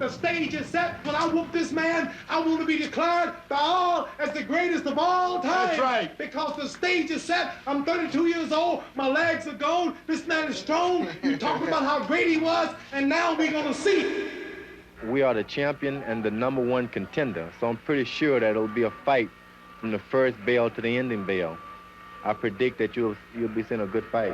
The stage is set. When I whoop this man, I want to be declared by all as the greatest of all time. That's right. Because the stage is set. I'm 32 years old. My legs are gone. This man is strong. You talking about how great he was, and now we're going to see. We are the champion and the #1 contender, so I'm pretty sure that it'll be a fight from the first bell to the ending bell. I predict that you'll be seeing a good fight.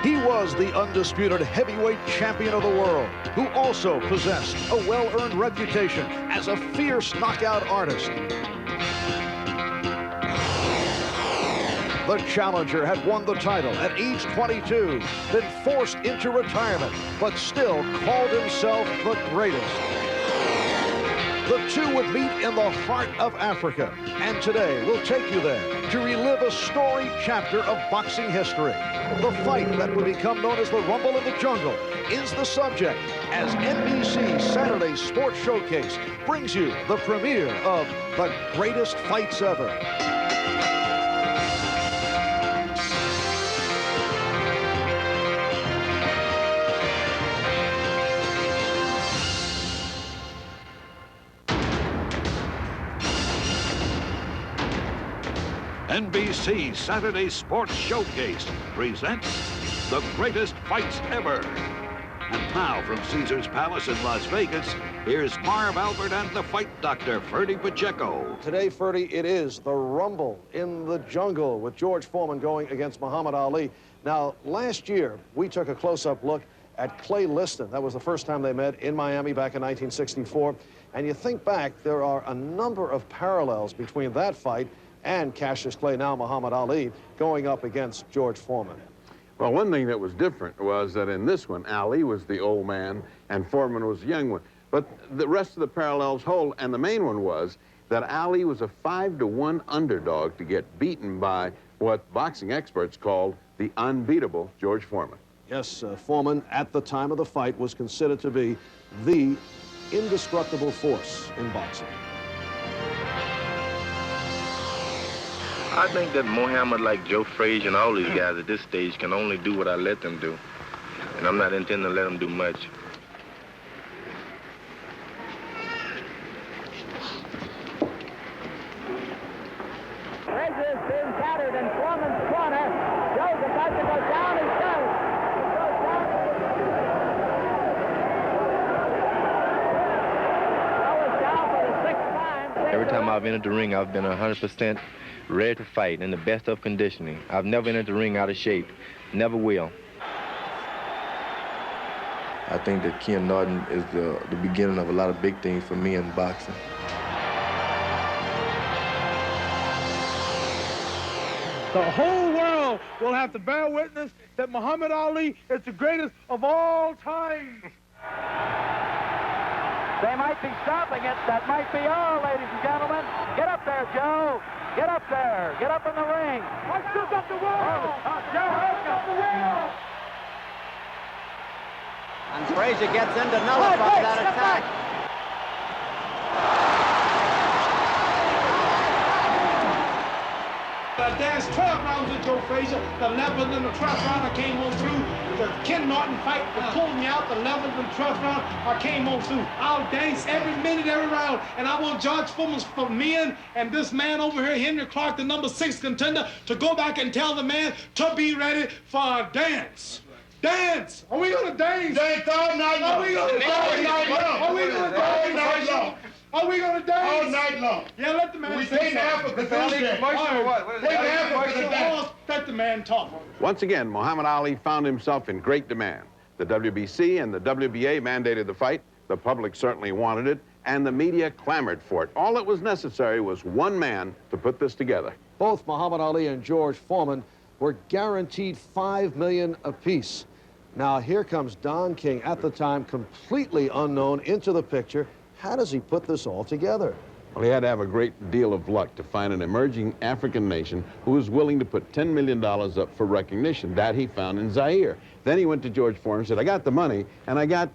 He was the undisputed heavyweight champion of the world, who also possessed a well-earned reputation as a fierce knockout artist. The challenger had won the title at age 22, been forced into retirement, but still called himself the greatest. The two would meet in the heart of Africa, and today we'll take you there to relive a storied chapter of boxing history. The fight that would become known as the Rumble in the Jungle is the subject as NBC Saturday Sports Showcase brings you the premiere of The Greatest Fights Ever. NBC Saturday Sports Showcase presents The Greatest Fights Ever. And now from Caesar's Palace in Las Vegas, here's Marv Albert and the fight doctor, Ferdy Pacheco. Today, Ferdy, it is the Rumble in the Jungle with George Foreman going against Muhammad Ali. Now, last year, we took a close-up look at Clay Liston. That was the first time they met in Miami back in 1964. And you think back, there are a number of parallels between that fight and Cassius Clay, now Muhammad Ali, going up against George Foreman. Well, one thing that was different was that in this one, Ali was the old man and Foreman was the young one. But the rest of the parallels hold, and the main one was that Ali was a 5-to-1 underdog to get beaten by what boxing experts called the unbeatable George Foreman. Yes, Foreman, at the time of the fight, was considered to be the indestructible force in boxing. I think that Muhammad, like Joe Frazier and all these guys at this stage, can only do what I let them do. And I'm not intending to let them do much. Frazier's been battered in Foreman's corner. Joe's about to go down. He does. He goes down. Joe is down for the 6th time. Every time I've entered the ring, I've been 100% ready to fight, in the best of conditioning. I've never entered the ring out of shape. Never will. I think that Ken Norton is the beginning of a lot of big things for me in boxing. The whole world will have to bear witness that Muhammad Ali is the greatest of all time. They might be stopping it. That might be all, ladies and gentlemen. Get up there, Joe. Get up there. Get up in the ring. I still got the world. Joe, got the world. And Frazier gets in to nullify that attack. I danced 12 rounds with Joe Frazier. The 11th and the 12th round I came on through. The Ken Norton fight that pulled me out. The 11th and 12th round I came on through. I'll dance every minute, every round. And I want George Foreman for men and this man over here, Henry Clark, the #6 contender, to go back and tell the man to be ready for a dance. Dance! Are we gonna dance? Dance all night long. Are we gonna dance? All night long. Are we gonna dance? All night long. Are we gonna dance? All night long. Yeah, let the man We say came to Africa to dance. Let the man talk. Once again, Muhammad Ali found himself in great demand. The WBC and the WBA mandated the fight. The public certainly wanted it, and the media clamored for it. All that was necessary was one man to put this together. Both Muhammad Ali and George Foreman were guaranteed $5 million apiece. Now, here comes Don King, at the time completely unknown, into the picture. How does he put this all together? Well, he had to have a great deal of luck to find an emerging African nation who was willing to put $10 million up for recognition. That he found in Zaire. Then he went to George Foreman and said, I got the money, and I got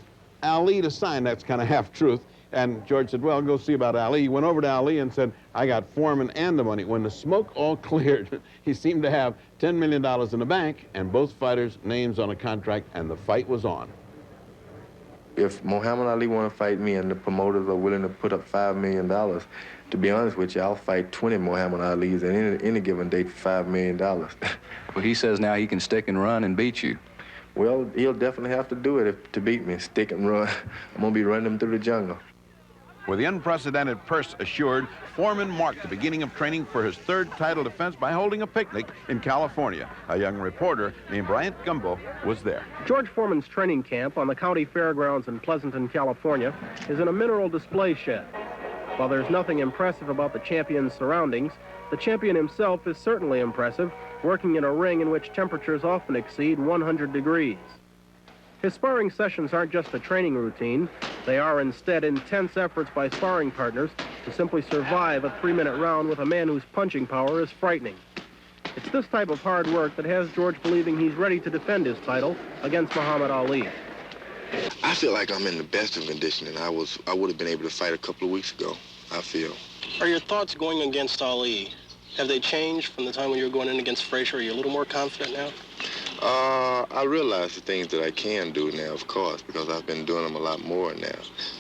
Ali to sign. That's kind of half-truth. And George said, well, go see about Ali. He went over to Ali and said, I got Foreman and the money. When the smoke all cleared, he seemed to have $10 million in the bank and both fighters' names on a contract, and the fight was on. If Muhammad Ali want to fight me and the promoters are willing to put up $5 million, to be honest with you, I'll fight 20 Muhammad Alis at any given date for $5 million. Well, he says now he can stick and run and beat you. Well, he'll definitely have to do it to beat me, stick and run. I'm going to be running him through the jungle. With the unprecedented purse assured, Foreman marked the beginning of training for his third title defense by holding a picnic in California. A young reporter named Bryant Gumbo was there. George Foreman's training camp on the county fairgrounds in Pleasanton, California, is in a mineral display shed. While there's nothing impressive about the champion's surroundings, the champion himself is certainly impressive, working in a ring in which temperatures often exceed 100 degrees. His sparring sessions aren't just a training routine. They are instead intense efforts by sparring partners to simply survive a 3-minute round with a man whose punching power is frightening. It's this type of hard work that has George believing he's ready to defend his title against Muhammad Ali. I feel like I'm in the best of condition than I would have been able to fight a couple of weeks ago, I feel. Are your thoughts going against Ali? Have they changed from the time when you were going in against Frazier? Are you a little more confident now? I realize the things that I can do now, of course, because I've been doing them a lot more now.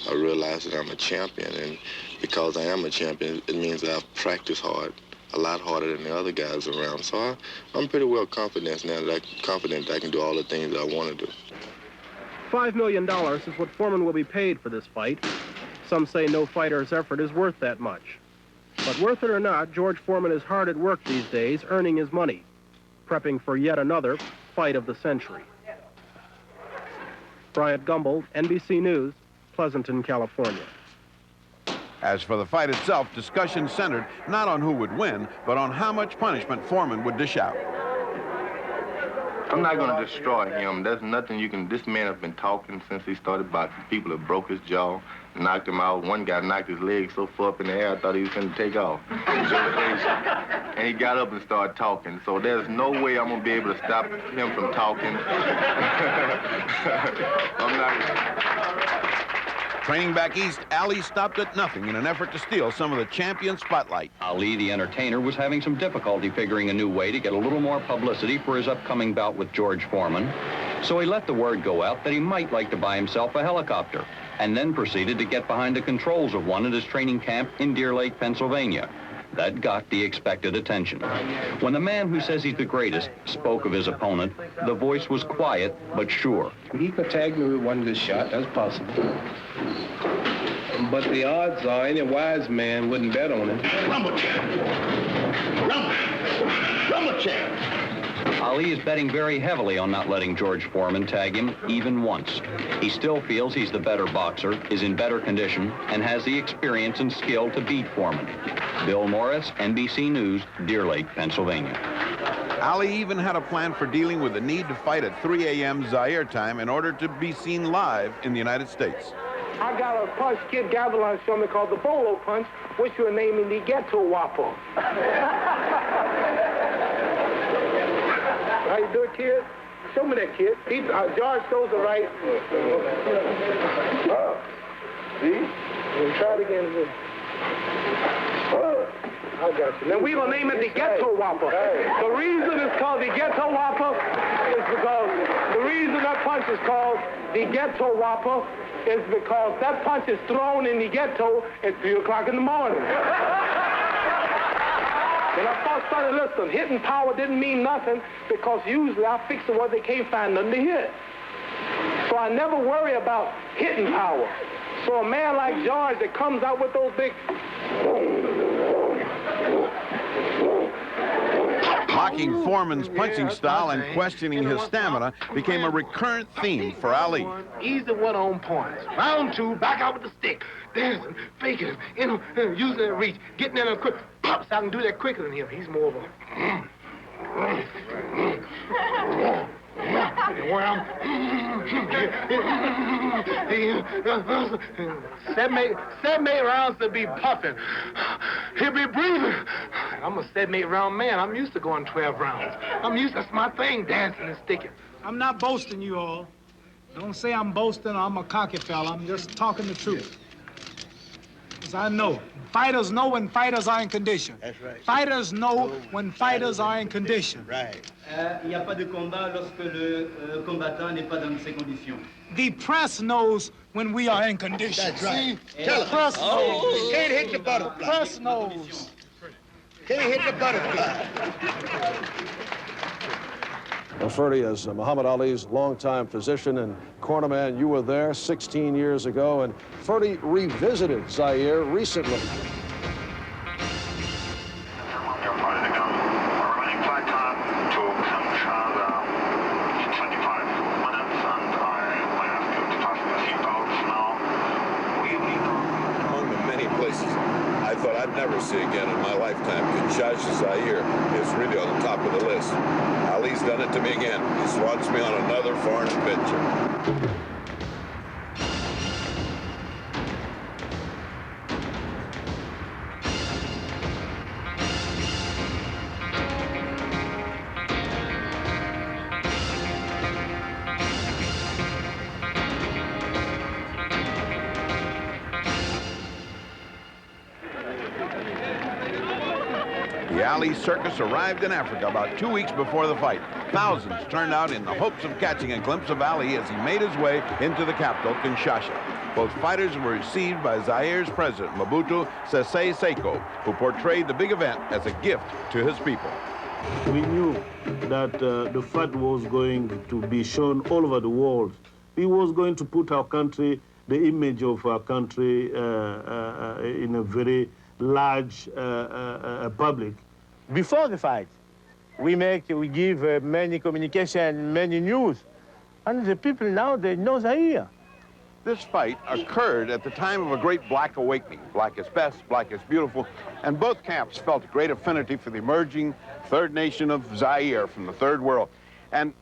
I realize that I'm a champion, and because I am a champion, it means that I've practiced hard, a lot harder than the other guys around. So I'm pretty well confident now that I can do all the things that I want to do. $5 million is what Foreman will be paid for this fight. Some say no fighter's effort is worth that much. But worth it or not, George Foreman is hard at work these days, earning his money, prepping for yet another fight of the century. Bryant Gumbel, NBC News, Pleasanton, California. As for the fight itself, discussion centered not on who would win, but on how much punishment Foreman would dish out. I'm not going to destroy him. There's nothing you can... This man has been talking since he started boxing. People have broke his jaw, knocked him out. One guy knocked his leg so far up in the air, I thought he was going to take off. And he got up and started talking. So there's no way I'm going to be able to stop him from talking. I'm not... Training back east, Ali stopped at nothing in an effort to steal some of the champion's spotlight. Ali, the entertainer, was having some difficulty figuring a new way to get a little more publicity for his upcoming bout with George Foreman. So he let the word go out that he might like to buy himself a helicopter, and then proceeded to get behind the controls of one at his training camp in Deer Lake, Pennsylvania. That got the expected attention. When the man who says he's the greatest spoke of his opponent, the voice was quiet but sure. He could tag me with one good shot, that's possible. But the odds are any wise man wouldn't bet on him. Rumble champ! Rumble champ! Ali is betting very heavily on not letting George Foreman tag him even once. He still feels he's the better boxer, is in better condition, and has the experience and skill to beat Foreman. Bill Morris, NBC News, Deer Lake, Pennsylvania. Ali even had a plan for dealing with the need to fight at 3 a.m. Zaire time in order to be seen live in the United States. I got a punch Kid Gavilan showed me called the Bolo Punch, which we're naming the Ghetto Whopper. How you do it, kid? Show me that, kid. George shows it right. See? We'll try it again. I got you. Now, we will name it the Ghetto Whopper. The reason it's called the Ghetto Whopper is because the reason that punch is called the Ghetto Whopper is because that punch is thrown in the ghetto at 3 o'clock in the morning. When I first started listening, hitting power didn't mean nothing because usually I fix it where they can't find nothing to hit. So I never worry about hitting power. So a man like George that comes out with those big... Mocking Foreman's punching style and questioning his stamina became a recurrent theme for Ali. Easy one on points. Round two, back out with the stick. Dancing, faking, using that reach, getting in a quick pops. I can do that quicker than him. He's more of a... Seven, eight rounds to be puffing. He'll be breathing. I'm a 7-8 round man. I'm used to going 12 rounds. That's my thing, dancing and sticking. I'm not boasting, you all. Don't say I'm boasting or I'm a cocky fella. I'm just talking the truth. Because I know. Fighters know when fighters are in condition. That's right. Fighters know when fighters are in condition. Right. Il n'y a pas de combat lorsque le combattant n'est pas dans ces conditions. The press knows when we are in condition. That's right. See? Tell The press knows. Can't hit the butterfly. The press knows. Can't hit the butterfly. Well, Ferdy, as Muhammad Ali's longtime physician and cornerman, you were there 16 years ago, and Ferdy revisited Zaire recently. Among the many places I thought I'd never see again in my lifetime, Kinshasa, Zaire is really on the top of the list. Ali's done it to me again. He swats me on another foreign adventure. The Ali Circus arrived in Africa about 2 weeks before the fight. Thousands turned out in the hopes of catching a glimpse of Ali as he made his way into the capital, Kinshasa. Both fighters were received by Zaire's president, Mobutu Sese Seko, who portrayed the big event as a gift to his people. We knew that the fight was going to be shown all over the world. It was going to put our country, the image of our country, in a very large public. Before the fight, we give many communication, many news, and the people now, they know Zaire. This fight occurred at the time of a great black awakening. Black is best, black is beautiful, and both camps felt a great affinity for the emerging third nation of Zaire from the third world. And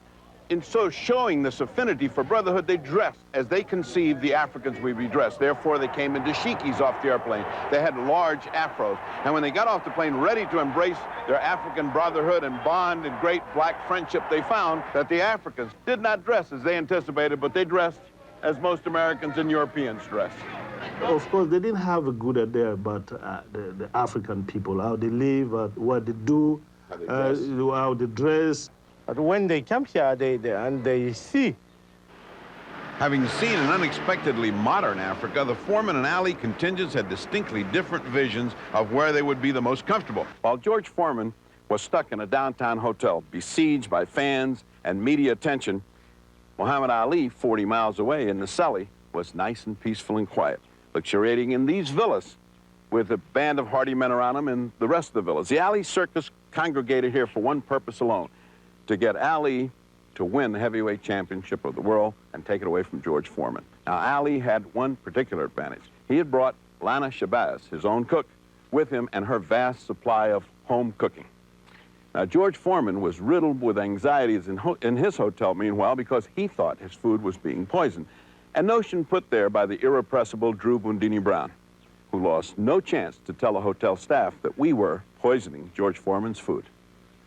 in so showing this affinity for brotherhood, they dressed as they conceived the Africans would be dressed. Therefore, they came in dashikis off the airplane. They had large afros. And when they got off the plane ready to embrace their African brotherhood and bond in great black friendship, they found that the Africans did not dress as they anticipated, but they dressed as most Americans and Europeans dress. Of course, they didn't have a good idea about the African people, how they live, what they do, how they dress. But when they come here, they see. Having seen an unexpectedly modern Africa, the Foreman and Ali contingents had distinctly different visions of where they would be the most comfortable. While George Foreman was stuck in a downtown hotel, besieged by fans and media attention, Muhammad Ali, 40 miles away in the Celly, was nice and peaceful and quiet, luxuriating in these villas with a band of hardy men around him and the rest of the villas. The Ali Circus congregated here for one purpose alone: to get Ali to win the heavyweight championship of the world and take it away from George Foreman. Now, Ali had one particular advantage. He had brought Lana Shabazz, his own cook, with him and her vast supply of home cooking. Now, George Foreman was riddled with anxieties in his hotel, meanwhile, because he thought his food was being poisoned. A notion put there by the irrepressible Drew Bundini Brown, who lost no chance to tell the hotel staff that we were poisoning George Foreman's food.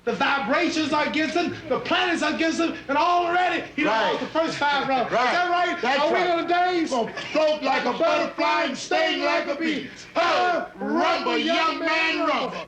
The vibrations are against him, the planets are against him, and already he lost the first 5 rounds. Right. Is that right? That's are we right. gonna dance? Gonna float like a butterfly and sting like a bee. Rumble, young man, rumble.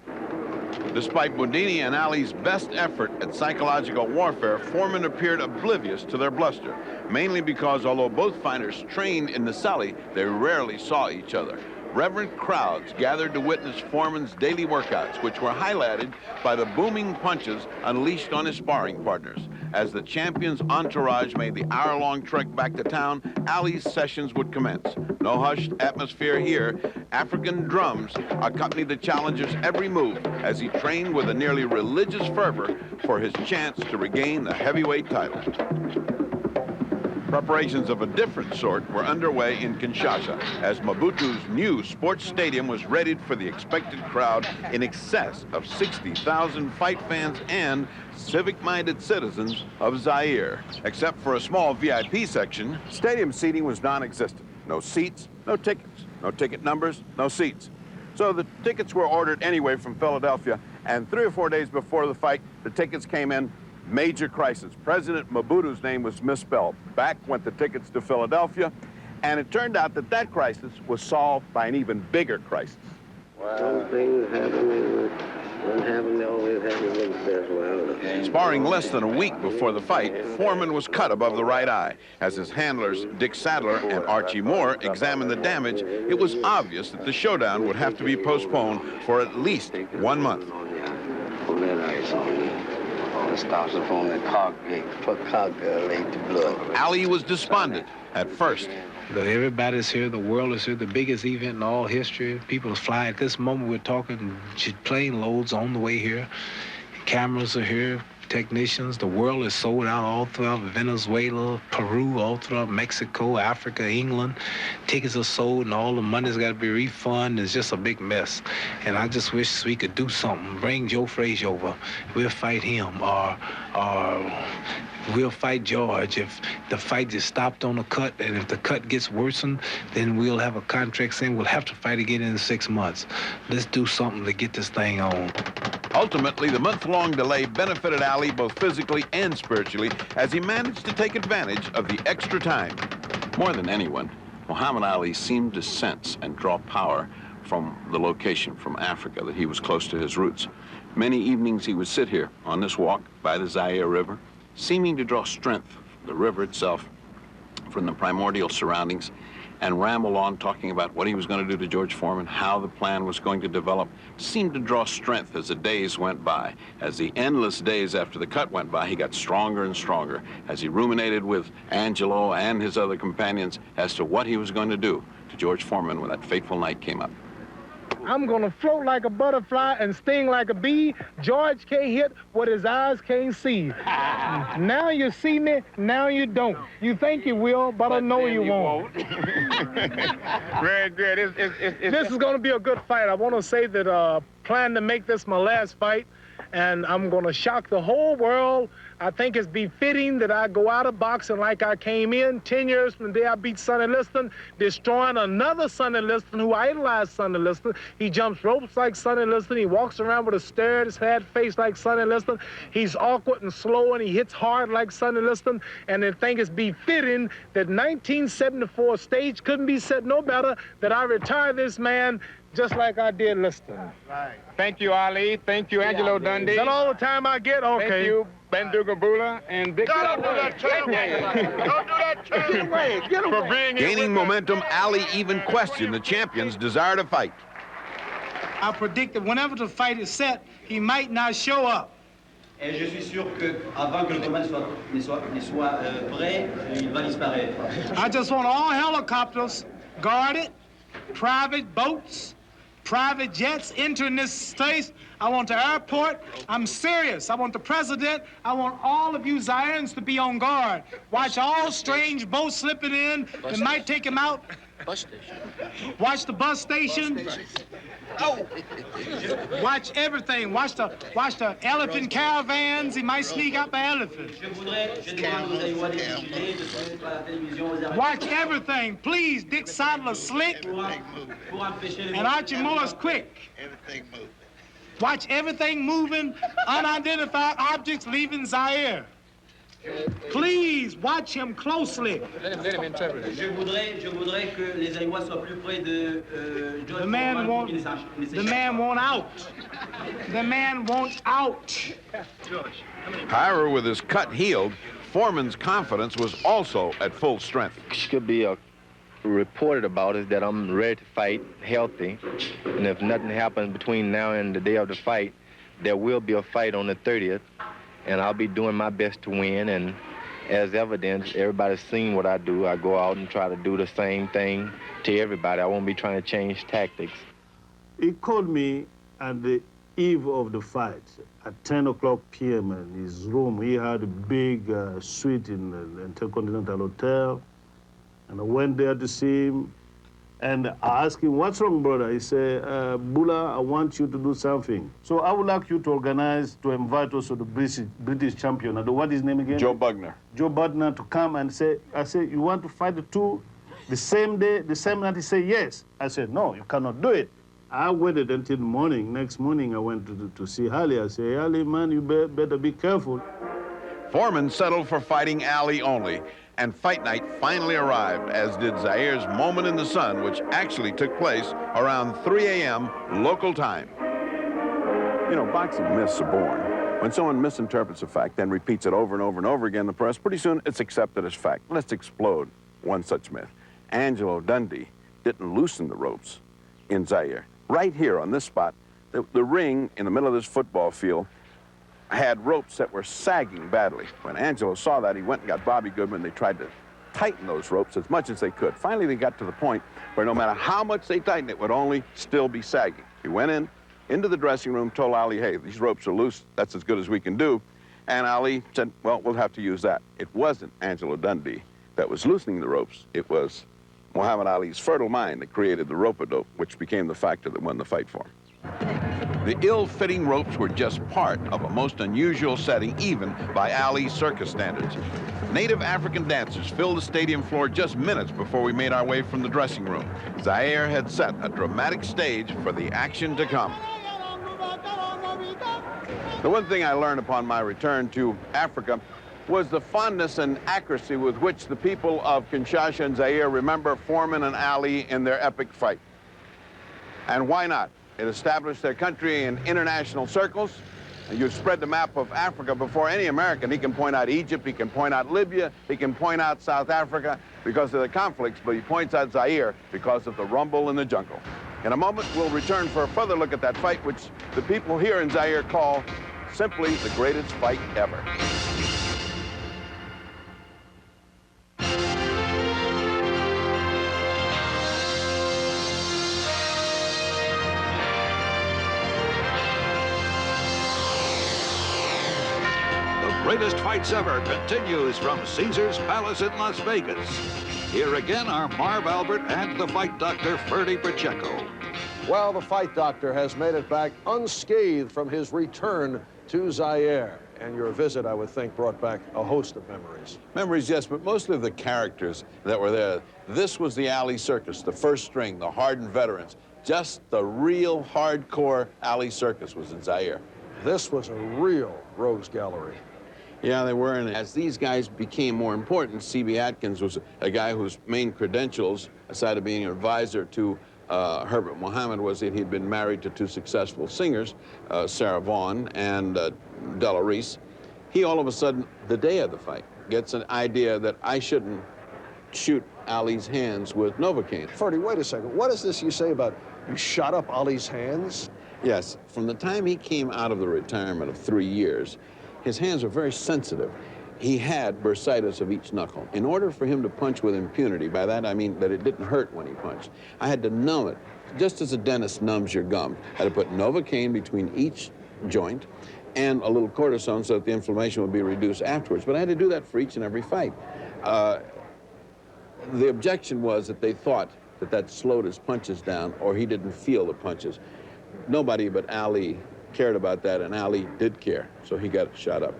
Despite Bundini and Ali's best effort at psychological warfare, Foreman appeared oblivious to their bluster, mainly because although both fighters trained in the Celly, they rarely saw each other. Reverent crowds gathered to witness Foreman's daily workouts, which were highlighted by the booming punches unleashed on his sparring partners. As the champion's entourage made the hour-long trek back to town, Ali's sessions would commence. No hushed atmosphere here. African drums accompanied the challenger's every move as he trained with a nearly religious fervor for his chance to regain the heavyweight title. Preparations of a different sort were underway in Kinshasa as Mobutu's new sports stadium was readied for the expected crowd in excess of 60,000 fight fans and civic-minded citizens of Zaire. Except for a small VIP section, stadium seating was non-existent. No seats, no tickets, no ticket numbers, no seats. So the tickets were ordered anyway from Philadelphia, and 3 or 4 days before the fight, the tickets came in. Major crisis. President Mobutu's name was misspelled. Back went the tickets to Philadelphia, And it turned out that that crisis was solved by an even bigger crisis. Some things happen, and happen, they always happen when it's best. Well, Sparring less than a week before the fight, Foreman was cut above the right eye. As his handlers, Dick Sadler and Archie Moore, examined the damage, it was obvious that the showdown would have to be postponed for at least 1 month. Pull that ice on you. It stops up on the coagulate the blood. Ali was despondent at first. Everybody's here, the world is here, the biggest event in all history. People are flying. At this moment, we're talking plane loads on the way here. Cameras are here, technicians. The world is sold out all throughout Venezuela, Peru, all throughout Mexico, Africa, England. Tickets are sold and all the money's got to be refunded. It's just a big mess. And I just wish we could do something. Bring Joe Frazier over. We'll fight him, or we'll fight George. If the fight just stopped on the cut, and if the cut gets worsened, then we'll have a contract saying we'll have to fight again in 6 months. Let's do something to get this thing on. Ultimately, the month-long delay benefited Ali both physically and spiritually as he managed to take advantage of the extra time. More than anyone, Muhammad Ali seemed to sense and draw power from the location, from Africa, that he was close to his roots. Many evenings he would sit here on this walk by the Zaire River, seeming to draw strength from the river itself, from the primordial surroundings, and ramble on talking about what he was going to do to George Foreman, how the plan was going to develop, seemed to draw strength as the days went by. As the endless days after the cut went by, he got stronger and stronger as he ruminated with Angelo and his other companions as to what he was going to do to George Foreman when that fateful night came up. I'm gonna float like a butterfly and sting like a bee. George can't hit what his eyes can't see. Now you see me, now you don't. You think you will, but I know you won't. Very good. This is gonna be a good fight. I wanna say that plan to make this my last fight, and I'm gonna shock the whole world. I think it's befitting that I go out of boxing like I came in 10 years from the day I beat Sonny Liston, destroying another Sonny Liston who idolized Sonny Liston. He jumps ropes like Sonny Liston. He walks around with a stare at his sad face like Sonny Liston. He's awkward and slow, and he hits hard like Sonny Liston. And I think it's befitting that 1974 stage couldn't be set no better, that I retire this man just like I did Liston. Right. Thank you, Ali. Thank you, Angelo Dundee. Is that all the time I get? Okay. Thank you, Bandugabula and Big Don't do that to him. Don't do that to him. Get away. Gaining momentum, Ali even questioned the champion's desire to fight. I predict that whenever the fight is set, he might not show up. Et je suis sûr qu'avant que le combat ne soit prêt, il va disparaître. I just want all helicopters guarded, private boats, private jets entering this space. I want the airport. I'm serious. I want the president. I want all of you Zaireans to be on guard. Watch all strange boats slipping in that might take him out. Bus station. Watch the bus station. Oh. Watch everything. Watch the elephant caravans. He might sneak up an elephant. Watch everything. Please, Dick Sadler slick. And Archie Moore's quick. Everything moves. Watch everything moving, unidentified objects leaving Zaire. Please watch him closely. Let him interpret. Je voudrais que les Zaïrois soient plus près de George Foreman. The man won't out. The man won't out. However, with his cut healed, Foreman's confidence was also at full strength. Could be reported about is that I'm ready to fight, healthy, and if nothing happens between now and the day of the fight, there will be a fight on the 30th, and I'll be doing my best to win. And as evidence, everybody's seen what I do. I go out and try to do the same thing to everybody. I won't be trying to change tactics. He called me at the eve of the fight at 10 o'clock p.m. in his room. He had a big suite in the Intercontinental Hotel. And I went there to see him, and I asked him, "What's wrong, brother?" He said, "Bula, I want you to do something. So I would like you to organize, to invite also the British champion. What is his name again? Joe Bugner. Joe Bugner to come and say, I said, you want to fight the two the same day, the same night? He said, yes. I said, no, you cannot do it. I waited until the morning. Next morning, I went to see Ali. I said, Ali, man, you better be careful. Foreman settled for fighting Ali only, and fight night finally arrived, as did Zaire's moment in the sun, which actually took place around 3 a.m. local time. You know, boxing myths are born. When someone misinterprets a fact, then repeats it over and over and over again in the press, pretty soon it's accepted as fact. Let's explode one such myth. Angelo Dundee didn't loosen the ropes in Zaire. Right here on this spot, the ring in the middle of this football field had ropes that were sagging badly. When Angelo saw that, he went and got Bobby Goodman. They tried to tighten those ropes as much as they could. Finally, they got to the point where no matter how much they tightened, it would only still be sagging. He went into the dressing room, told Ali, hey, these ropes are loose. That's as good as we can do. And Ali said, well, we'll have to use that. It wasn't Angelo Dundee that was loosening the ropes. It was Muhammad Ali's fertile mind that created the rope-a-dope, which became the factor that won the fight for him. The ill-fitting ropes were just part of a most unusual setting, even by Ali's circus standards. Native African dancers filled the stadium floor just minutes before we made our way from the dressing room. Zaire had set a dramatic stage for the action to come. The one thing I learned upon my return to Africa was the fondness and accuracy with which the people of Kinshasa and Zaire remember Foreman and Ali in their epic fight. And why not? It established their country in international circles. And you spread the map of Africa before any American. He can point out Egypt, he can point out Libya, he can point out South Africa because of the conflicts, but he points out Zaire because of the rumble in the jungle. In a moment, we'll return for a further look at that fight, which the people here in Zaire call simply the greatest fight ever. Greatest Fights Ever continues from Caesar's Palace in Las Vegas. Here again are Marv Albert and the fight doctor, Ferdy Pacheco. Well, the fight doctor has made it back unscathed from his return to Zaire. And your visit, I would think, brought back a host of memories. Memories, yes, but mostly of the characters that were there. This was the Ali Circus, the first string, the hardened veterans. Just the real hardcore Ali Circus was in Zaire. This was a real Rose Gallery. Yeah, they were, and as these guys became more important, C.B. Atkins was a guy whose main credentials, aside of being an advisor to Herbert Muhammad, was that he'd been married to two successful singers, Sarah Vaughan and Della Reese. He all of a sudden, the day of the fight, gets an idea that I shouldn't shoot Ali's hands with Novocaine. Ferdy, wait a second. What is this you say about you shot up Ali's hands? Yes, from the time he came out of the retirement of 3 years, his hands were very sensitive. He had bursitis of each knuckle. In order for him to punch with impunity, by that I mean that it didn't hurt when he punched, I had to numb it. Just as a dentist numbs your gum, I had to put Novocaine between each joint and a little cortisone so that the inflammation would be reduced afterwards. But I had to do that for each and every fight. The objection was that they thought that that slowed his punches down, or he didn't feel the punches. Nobody but Ali cared about that, and Ali did care, so he got shot up.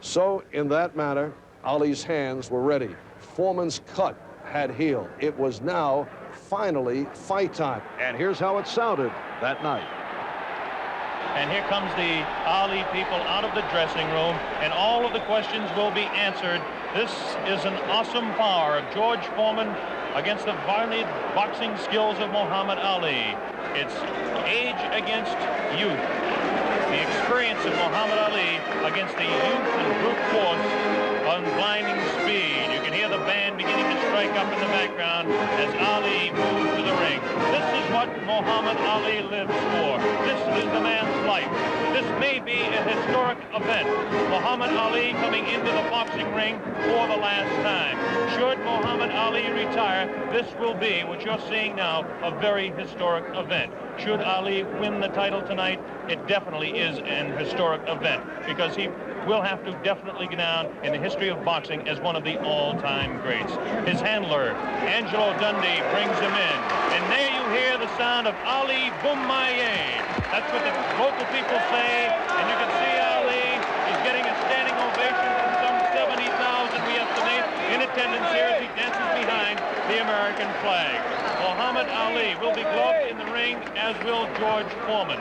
So, in that matter, Ali's hands were ready. Foreman's cut had healed. It was now finally fight time. And here's how it sounded that night. And here comes the Ali people out of the dressing room, and all of the questions will be answered. This is an awesome power of George Foreman against the varied boxing skills of Muhammad Ali. It's age against youth. The experience of Muhammad Ali against the youth and brute force on blinding speed. You can hear the band beginning to strike up in the background as Ali moves to the ring. This is what Muhammad Ali lives for. This is the man's life. This may be a historic event. Muhammad Ali coming into the boxing ring for the last time. Should Muhammad Ali retire, this will be, what you're seeing now, a very historic event. Should Ali win the title tonight, it definitely is an historic event because he will have to definitely go down in the history of boxing as one of the all-time greats. His handler, Angelo Dundee, brings him in. And there you hear the sound of Ali Boumaier. That's what the local people say. And you can see Ali is getting a standing ovation from some 70,000, we estimate, in attendance here as he dances behind the American flag. Muhammad Ali will be gloved in the ring, as will George Foreman.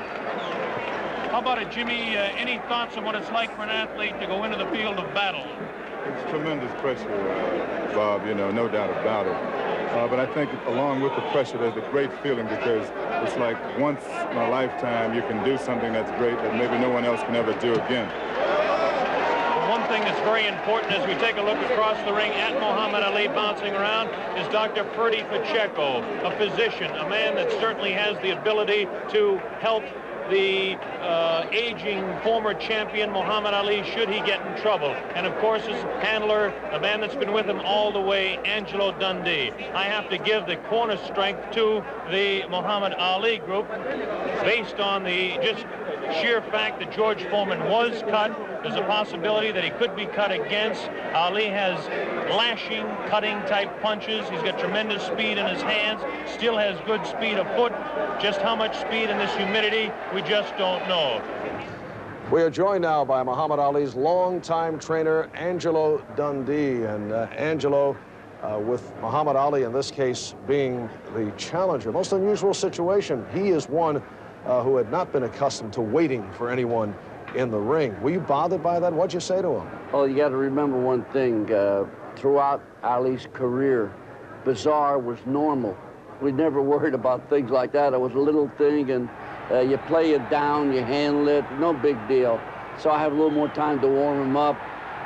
How about it, Jimmy? Any thoughts on what it's like for an athlete to go into the field of battle? It's tremendous pressure, Bob, you know, no doubt about it. But I think along with the pressure, there's a great feeling because it's like once in a lifetime you can do something that's great that maybe no one else can ever do again. One thing that's very important as we take a look across the ring at Muhammad Ali bouncing around is Dr. Ferdy Pacheco, a physician, a man that certainly has the ability to help the aging former champion Muhammad Ali should he get in trouble. And of course his handler, a man that's been with him all the way, Angelo Dundee. I have to give the corner strength to the Muhammad Ali group based on the just sheer fact that George Foreman was cut. There's a possibility that he could be cut against. Ali has lashing, cutting type punches. He's got tremendous speed in his hands, still has good speed afoot. Just how much speed in this humidity, we just don't know. We are joined now by Muhammad Ali's longtime trainer, Angelo Dundee. And Angelo, with Muhammad Ali in this case being the challenger, most unusual situation. He is one who had not been accustomed to waiting for anyone in the ring. Were you bothered by that? What'd you say to him? Oh, you got to remember one thing. Throughout Ali's career, bizarre was normal. We never worried about things like that. It was a little thing, and you play it down, you handle it, no big deal. So I have a little more time to warm him up,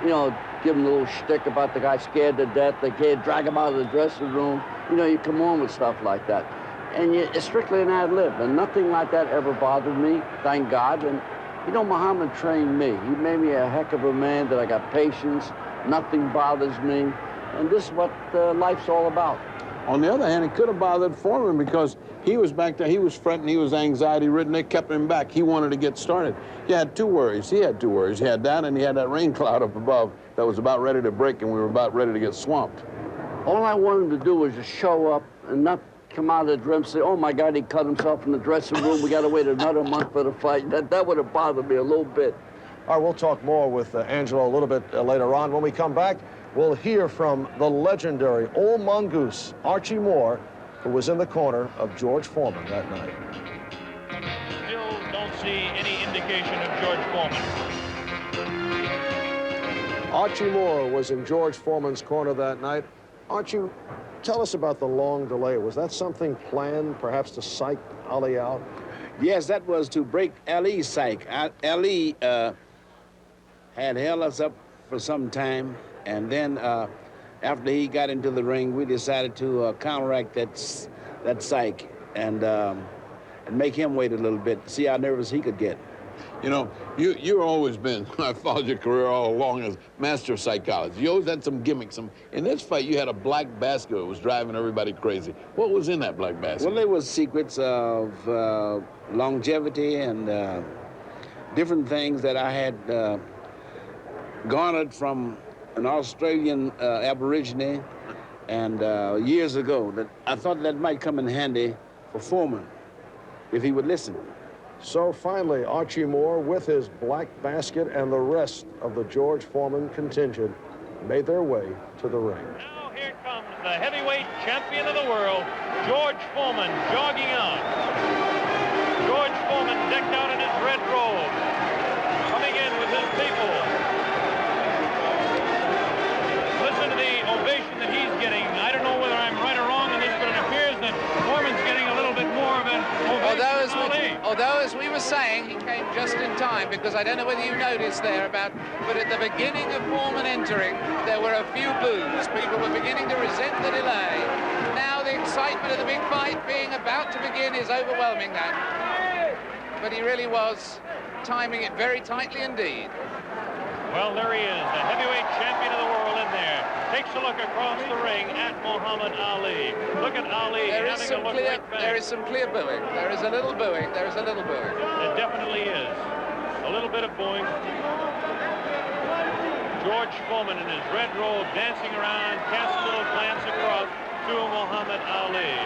you know, give him a little shtick about the guy scared to death. They can't drag him out of the dressing room. You know, you come on with stuff like that. And it's strictly an ad lib, and nothing like that ever bothered me, thank God. And you know, Muhammad trained me. He made me a heck of a man that I got patience, nothing bothers me, and this is what life's all about. On the other hand, it could have bothered Foreman because he was back there, he was fretting, he was anxiety-ridden, they kept him back. He wanted to get started. He had two worries. He had two worries. He had that, and he had that rain cloud up above that was about ready to break, and we were about ready to get swamped. All I wanted him to do was just show up and not come out of the gym and say, oh my God, he cut himself in the dressing room. We got to wait another month for the fight. That would have bothered me a little bit. All right, we'll talk more with Angelo a little bit later on. When we come back, we'll hear from the legendary old mongoose, Archie Moore, who was in the corner of George Foreman that night. Still don't see any indication of George Foreman. Archie Moore was in George Foreman's corner that night. Archie, tell us about the long delay. Was that something planned, perhaps to psych Ali out? Yes, that was to break Ali's psych. Ali had held us up for some time, and then after he got into the ring, we decided to counteract that psych and make him wait a little bit, see how nervous he could get. You know, you've always been, I followed your career all along as master of psychology. You always had some gimmicks. In this fight, you had a black basket that was driving everybody crazy. What was in that black basket? Well, there was secrets of longevity and different things that I had garnered from an Australian Aborigine and years ago that I thought that might come in handy for Foreman if he would listen. So finally, Archie Moore, with his black basket and the rest of the George Foreman contingent, made their way to the ring. Now here comes the heavyweight champion of the world, George Foreman, jogging out. George Foreman decked out in his red robe, coming in with his people. Listen to the ovation that he's getting. I don't know whether I'm right or wrong on this, but it appears that Foreman's getting a little bit more of an ovation. Although, as we were saying, he came just in time, because I don't know whether you noticed there but at the beginning of Foreman entering, there were a few boos. People were beginning to resent the delay. Now the excitement of the big fight being about to begin is overwhelming that. But he really was timing it very tightly indeed. Well, there he is, the heavyweight champion of the world in there. Takes a look across the ring at Muhammad Ali. Look at Ali having a look right back. There is some clear booing. There is a little booing. There is a little booing. There definitely is. A little bit of booing. George Foreman in his red robe dancing around, casts a little glance across to Muhammad Ali.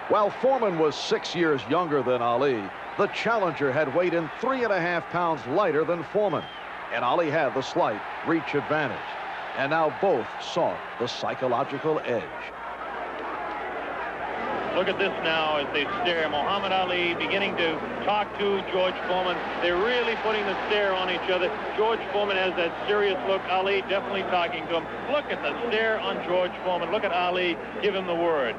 While Foreman was 6 years younger than Ali, the challenger had weighed in 3.5 pounds lighter than Foreman, and Ali had the slight reach advantage. And now both sought the psychological edge. Look at this now as they stare. Muhammad Ali beginning to talk to George Foreman. They're really putting the stare on each other. George Foreman has that serious look. Ali definitely talking to him. Look at the stare on George Foreman. Look at Ali give him the word.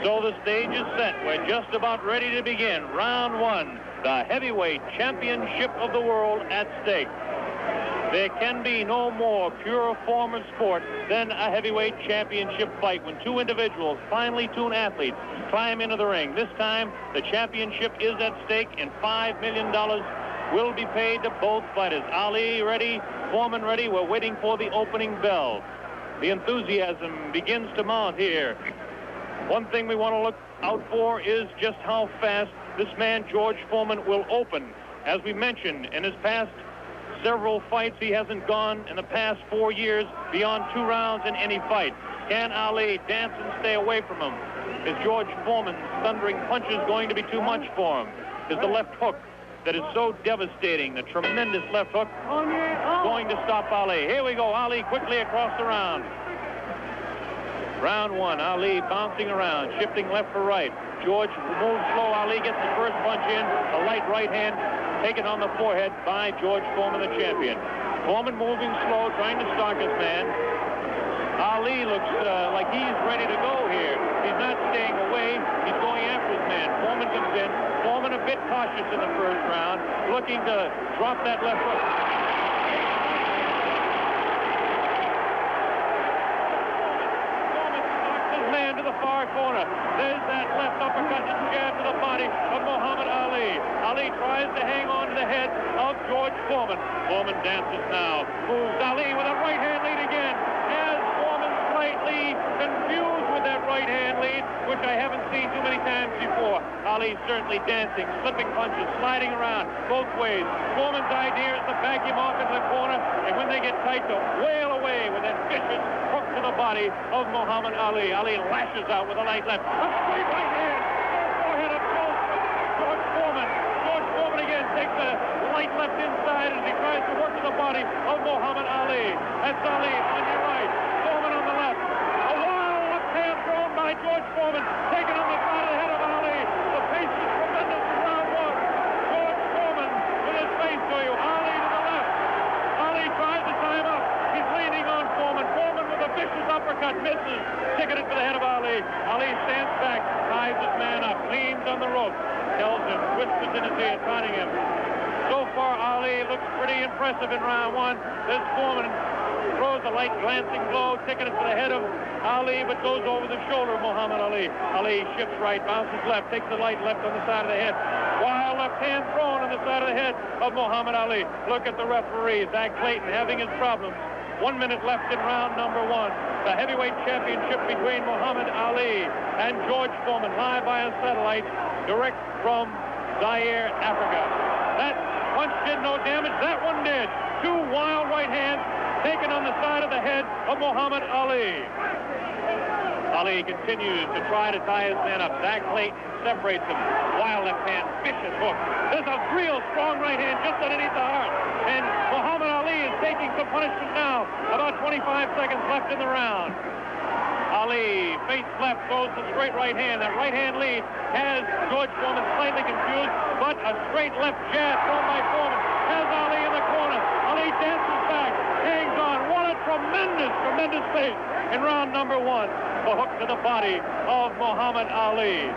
So the stage is set. We're just about ready to begin. Round one, the heavyweight championship of the world at stake. There can be no more pure form of sport than a heavyweight championship fight when two individuals, finely tuned athletes, climb into the ring. This time, the championship is at stake, and $5 million will be paid to both fighters. Ali ready, Foreman ready. We're waiting for the opening bell. The enthusiasm begins to mount here. One thing we want to look out for is just how fast this man, George Foreman, will open. As we mentioned, in his past several fights, he hasn't gone in the past 4 years beyond 2 rounds in any fight. Can Ali dance and stay away from him? Is George Foreman's thundering punches going to be too much for him? Is the left hook that is so devastating, the tremendous left hook, going to stop Ali? Here we go, Ali quickly across the round. Round one, Ali bouncing around, shifting left for right. George moves slow. Ali gets the first punch in, a light right hand taken on the forehead by George Foreman, the champion. Foreman moving slow, trying to stalk his man. Ali looks like he's ready to go here. He's not staying away. He's going after his man. Foreman comes in. Foreman a bit cautious in the first round, looking to drop that left hook. Man to the far corner. There's that left uppercut and jab to the body of Muhammad Ali. Ali tries to hang on to the head of George Foreman. Foreman dances now. Moves Ali with a right hand lead again. Has Foreman slightly confused with that right hand lead, which I haven't seen too many times before. Ali certainly dancing, slipping punches, sliding around both ways. Foreman's idea is to back him off into the corner, and when they get tight, to wail away with that vicious hook to the body of Muhammad Ali. Ali lashes out with a light left. A straight right hand. Forehead up close. George Foreman. George Foreman again takes a light left inside as he tries to work to the body of Muhammad Ali. That's Ali on your right. Foreman on the left. A wild left hand thrown by George Foreman. Taken on the side of the head of Ali. The pace is tremendous in round one. George Foreman with his face to you. Ali to the left. Ali tries to tie him up. He's leaning on Foreman. Foreman with a vicious uppercut misses. Ticketed for the head of Ali. Ali stands back, ties his man up, leans on the rope, tells him, whispers in his ear, taunting him. So far, Ali looks pretty impressive in round one. This Foreman throws a light glancing blow, ticketed for the head of Ali, but goes over the shoulder of Muhammad Ali. Ali shifts right, bounces left, takes the light left on the side of the head. Wild left hand thrown on the side of the head of Muhammad Ali. Look at the referee, Zach Clayton, having his problems. 1 minute left in round number one. The heavyweight championship between Muhammad Ali and George Foreman, live via satellite, direct from Zaire, Africa. That punch did no damage. That one did. 2 wild right hands taken on the side of the head of Muhammad Ali. Ali continues to try to tie his man up. Zach Clayton separates him. Wild left hand, vicious hook. There's a real strong right hand just underneath the heart. And Muhammad Ali is taking some punishment now. About 25 seconds left in the round. Ali, face left, throws the straight right hand. That right hand lead has George Foreman slightly confused, but a straight left jab thrown by Foreman has Ali in the corner. Ali dances back, hangs on. What a tremendous, tremendous pace in round number one. The hook to the body of Muhammad Ali.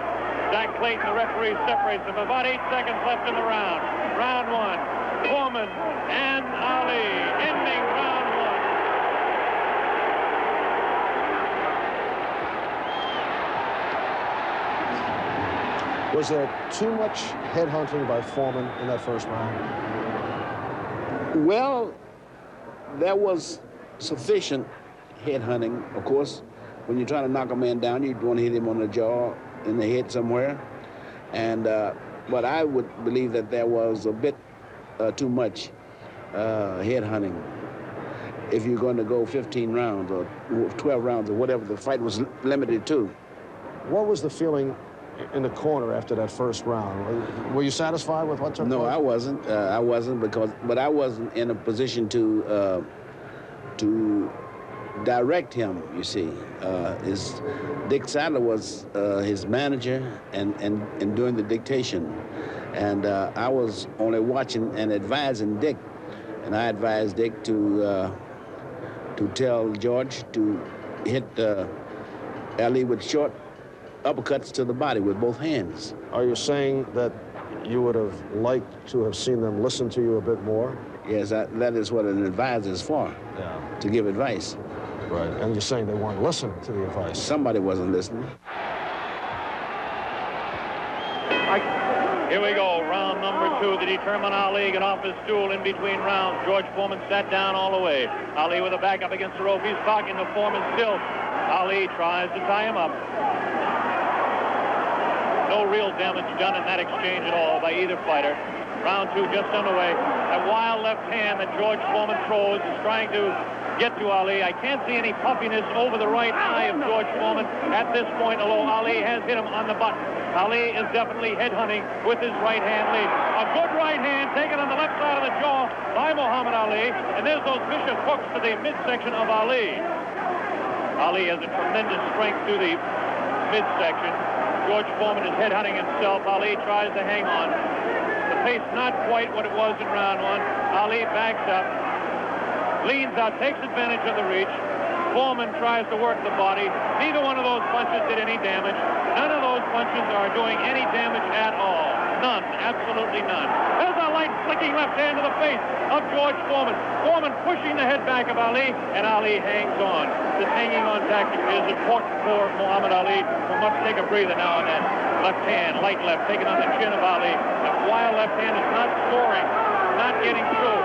Zach Clayton, the referee, separates them. About 8 seconds left in the round. Round one, Foreman and Ali, ending round one. Was there too much headhunting by Foreman in that first round? Well, there was sufficient headhunting. Of course, when you're trying to knock a man down, you want to hit him on the jaw, in the head somewhere. And but I would believe that there was a bit too much headhunting. If you're going to go 15 rounds or 12 rounds or whatever the fight was limited to. What was the feeling in the corner after that first round? Were you satisfied with what took place? No, I wasn't. But I wasn't in a position to direct him, you see. Dick Sadler was his manager and doing the dictation. And I was only watching and advising Dick. And I advised Dick to tell George to hit Ali with short uppercuts to the body with both hands. Are you saying that you would have liked to have seen them listen to you a bit more? Yes, that is what an advisor is for, to give advice. Right, and you're saying they weren't listening to the advice. Somebody wasn't listening. Here we go, round number 2 to determine Ali get off his stool in between rounds. George Foreman sat down all the way. Ali with a back up against the rope. He's talking to Foreman still. Ali tries to tie him up. No real damage done in that exchange at all by either fighter. Round 2 just underway. That wild left hand that George Foreman throws is trying to get to Ali. I can't see any puffiness over the right eye of George Foreman at this point, although Ali has hit him on the button. Ali is definitely headhunting with his right hand lead. A good right hand taken on the left side of the jaw by Muhammad Ali, and there's those vicious hooks to the midsection of Ali. Ali has a tremendous strength through the midsection. George Foreman is headhunting himself. Ali tries to hang on. The pace not quite what it was in round 1. Ali backs up, leans out, takes advantage of the reach. Foreman tries to work the body. Neither one of those punches did any damage. None of those punches are doing any damage at all. None, absolutely none. There's a light flicking left hand to the face of George Foreman. Foreman pushing the head back of Ali, and Ali hangs on. This hanging on tactic is important for Muhammad Ali, who must take a breather now and then. Left hand, light left, taken on the chin of Ali. That wild left hand is not scoring, not getting through.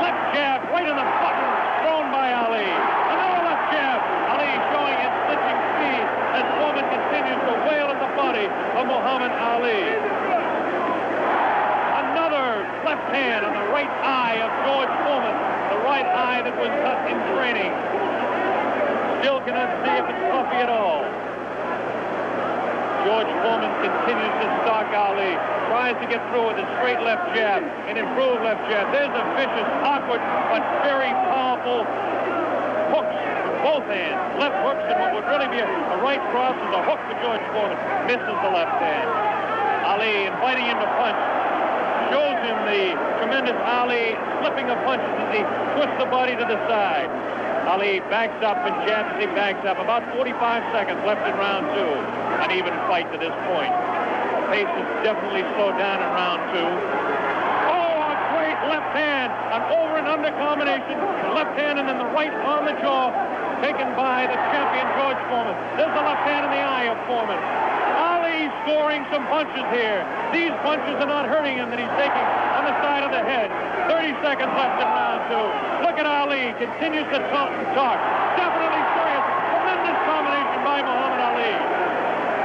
Left jab right in the button, thrown by Ali. Another left jab. Ali showing his clinching speed as Foreman continues to wail at the body of Muhammad Ali. Another left hand on the right eye of George Foreman, the right eye that was cut in training. Still cannot see if it's puffy at all. George Foreman continues to stalk Ali, tries to get through with a straight left jab, an improved left jab. There's a vicious, awkward, but very powerful hooks with both hands. Left hooks, and what would really be a right cross is a hook for George Foreman. Misses the left hand. Ali inviting him to punch. Shows him the tremendous Ali slipping of punches as he twists the body to the side. Ali backs up and jabs as he backs up. About 45 seconds left in round 2. An even fight to this point. The pace is definitely slowed down in round 2. Oh, a great left hand. An over and under combination. The left hand and then the right on the jaw. Taken by the champion George Foreman. There's the left hand in the eye of Foreman. Ali scoring some punches here. These punches are not hurting him that he's taking on the side of the head. 30 seconds left in round 2. Look at Ali. Continues to talk and talk. Definitely serious. Tremendous combination by Muhammad Ali.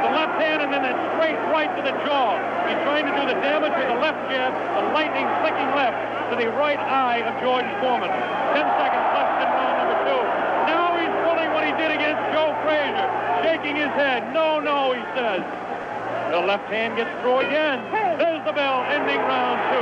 The left hand and then that straight right to the jaw. He's trying to do the damage with the left jab, the lightning flicking left to the right eye of George Foreman. 10 seconds left in round number 2. Now he's pulling what he did against Joe Frazier. Shaking his head. No, no, he says. The left hand gets through again. There's the bell, ending round 2.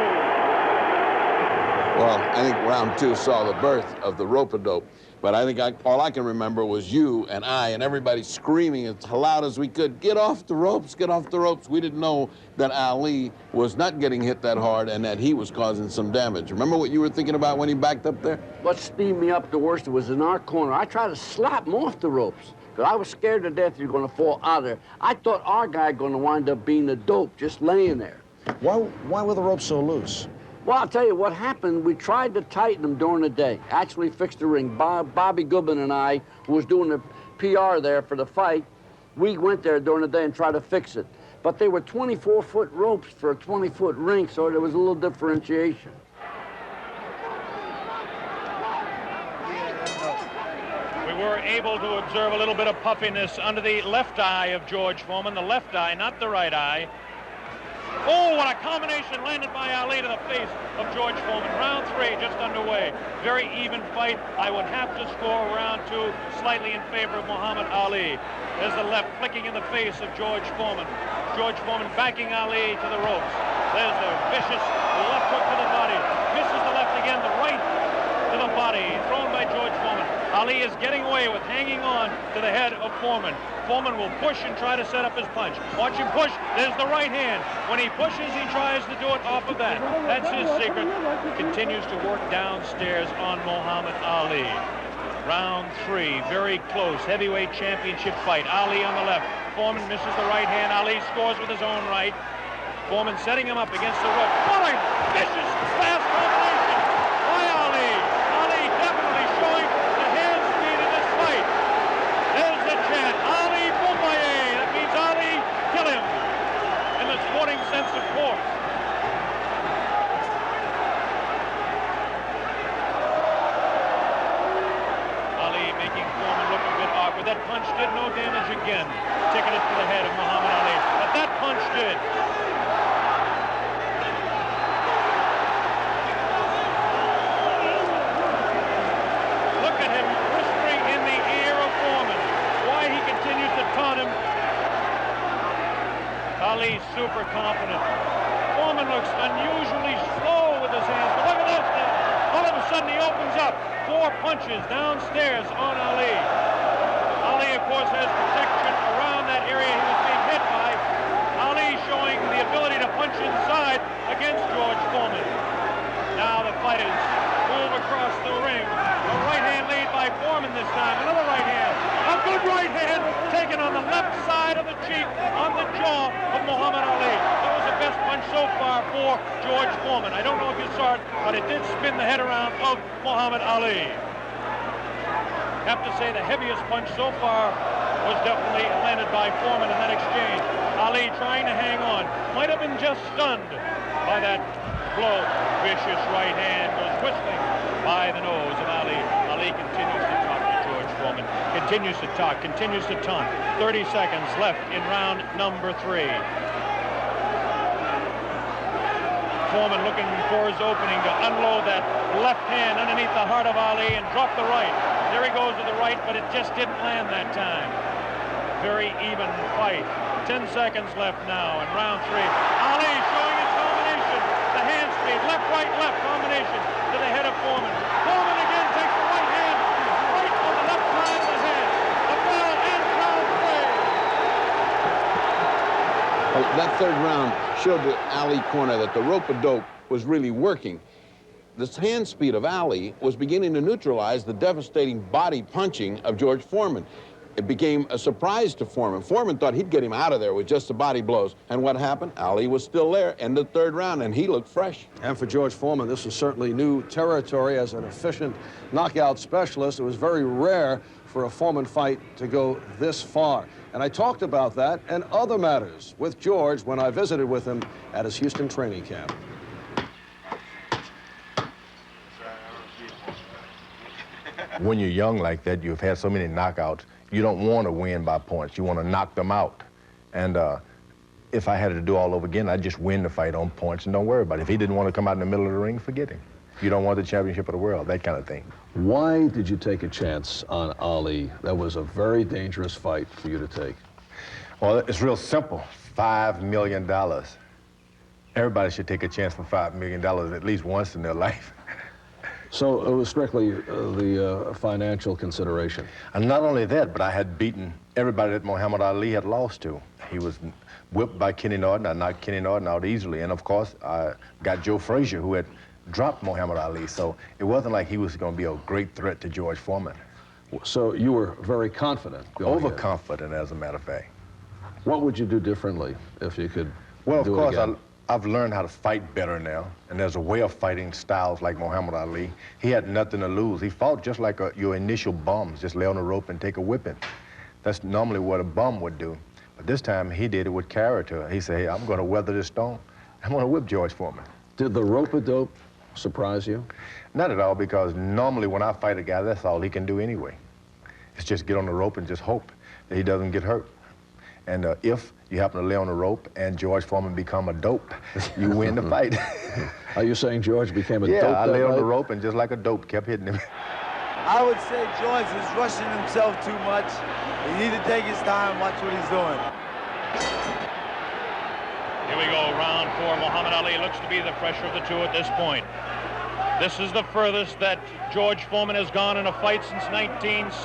Well, I think round 2 saw the birth of the rope-a-dope. But I think all I can remember was you and I and everybody screaming as loud as we could, get off the ropes, get off the ropes. We didn't know that Ali was not getting hit that hard and that he was causing some damage. Remember what you were thinking about when he backed up there? What steamed me up the worst was in our corner. I tried to slap him off the ropes because I was scared to death he was going to fall out of there. I thought our guy going to wind up being a dope just laying there. Why were the ropes so loose? Well, I'll tell you what happened. We tried to tighten them during the day. Actually fixed the ring. Bobby Goodman and I, who was doing the PR there for the fight, we went there during the day and tried to fix it. But they were 24-foot ropes for a 20-foot ring, so there was a little differentiation. We were able to observe a little bit of puffiness under the left eye of George Foreman, the left eye, not the right eye. Oh, what a combination landed by Ali to the face of George Foreman. Round 3 just underway. Very even fight. I would have to score round 2 slightly in favor of Muhammad Ali. There's the left flicking in the face of George Foreman. George Foreman backing Ali to the ropes. There's the vicious left hook to the body. Misses the left again, the right to the body. Thrown by George Foreman. Ali is getting away with hanging on to the head of Foreman. Foreman will push and try to set up his punch. Watch him push. There's the right hand. When he pushes, he tries to do it off of that. That's his secret. Continues to work downstairs on Muhammad Ali. Round 3, very close, heavyweight championship fight. Ali on the left. Foreman misses the right hand. Ali scores with his own right. Foreman setting him up against the rope. What a vicious, fast combination by Ali. Ali definitely showing the hand speed in this fight. There's the chant, Ali Boumbaye. That means Ali, kill him, in the sporting sense, of course. Ali making Foreman look a bit awkward. That punch did no damage again. Ticketed to the head of Muhammad Ali. But that punch did. Look at him whispering in the ear of Foreman. Why he continues to taunt him. Ali's super confident. Foreman looks unusually slow with his hands. But look at this now. All of a sudden he opens up. 4 punches downstairs on Ali. Ali, of course, has protection around that area he was being hit by. Ali showing the ability to punch inside against George Foreman. Now the fighters move across the ring. A right hand lead by Foreman this time. Another right hand. A good right hand taken on the left side of the cheek, on the jaw of Muhammad Ali. That was the best punch so far for George Foreman. I don't know if you saw it, but it did spin the head around of Muhammad Ali. Have to say the heaviest punch so far was definitely landed by Foreman in that exchange. Ali trying to hang on. Might have been just stunned by that blow. Vicious right hand goes whistling by the nose of Ali. Ali continues to talk to George Foreman. Continues to talk, continues to taunt. 30 seconds left in round number 3. Foreman looking for his opening to unload that left hand underneath the heart of Ali and drop the right. There he goes to the right, but it just didn't land that time. Very even fight. 10 seconds left now in round 3. Ali showing his combination. The hand speed, left, left combination to the head of Foreman. Foreman again takes the right hand, right on the left side of the head. The bell ends round 3. Well, that third round showed the Ali corner that the rope-a-dope was really working. The hand speed of Ali was beginning to neutralize the devastating body punching of George Foreman. It became a surprise to Foreman. Foreman thought he'd get him out of there with just the body blows. And what happened? Ali was still there in the third round, and he looked fresh. And for George Foreman, this was certainly new territory as an efficient knockout specialist. It was very rare for a Foreman fight to go this far. And I talked about that and other matters with George when I visited with him at his Houston training camp. When you're young like that, you've had so many knockouts, you don't want to win by points. You want to knock them out. And if I had to do all over again, I'd just win the fight on points and don't worry about it. If he didn't want to come out in the middle of the ring, forget him. You don't want the championship of the world, that kind of thing. Why did you take a chance on Ali? That was a very dangerous fight for you to take. Well, it's real simple. $5 million. Everybody should take a chance for $5 million at least once in their life. So it was strictly the financial consideration. And not only that, but I had beaten everybody that Muhammad Ali had lost to. He was whipped by Kenny Norton. I knocked Kenny Norton out easily. And of course, I got Joe Frazier, who had dropped Muhammad Ali. So it wasn't like he was going to be a great threat to George Foreman. So you were very confident going in. Overconfident, as a matter of fact. What would you do differently if you could Well, of do course, it again? I've learned how to fight better now, and there's a way of fighting styles like Muhammad Ali. He had nothing to lose. He fought just like your initial bums, just lay on the rope and take a whipping. That's normally what a bum would do. But this time, he did it with character. He said, hey, I'm going to weather this storm. I'm going to whip George Foreman. Did the rope-a-dope surprise you? Not at all, because normally when I fight a guy, that's all he can do anyway. It's just get on the rope and just hope that he doesn't get hurt. And if you happen to lay on the rope and George Foreman become a dope, you win the fight. Are you saying George became a dope? Yeah, I lay on the rope and just like a dope kept hitting him. I would say George is rushing himself too much. He needs to take his time, watch what he's doing. Here we go, round 4. Muhammad Ali looks to be the fresher of the two at this point. This is the furthest that George Foreman has gone in a fight since 1972.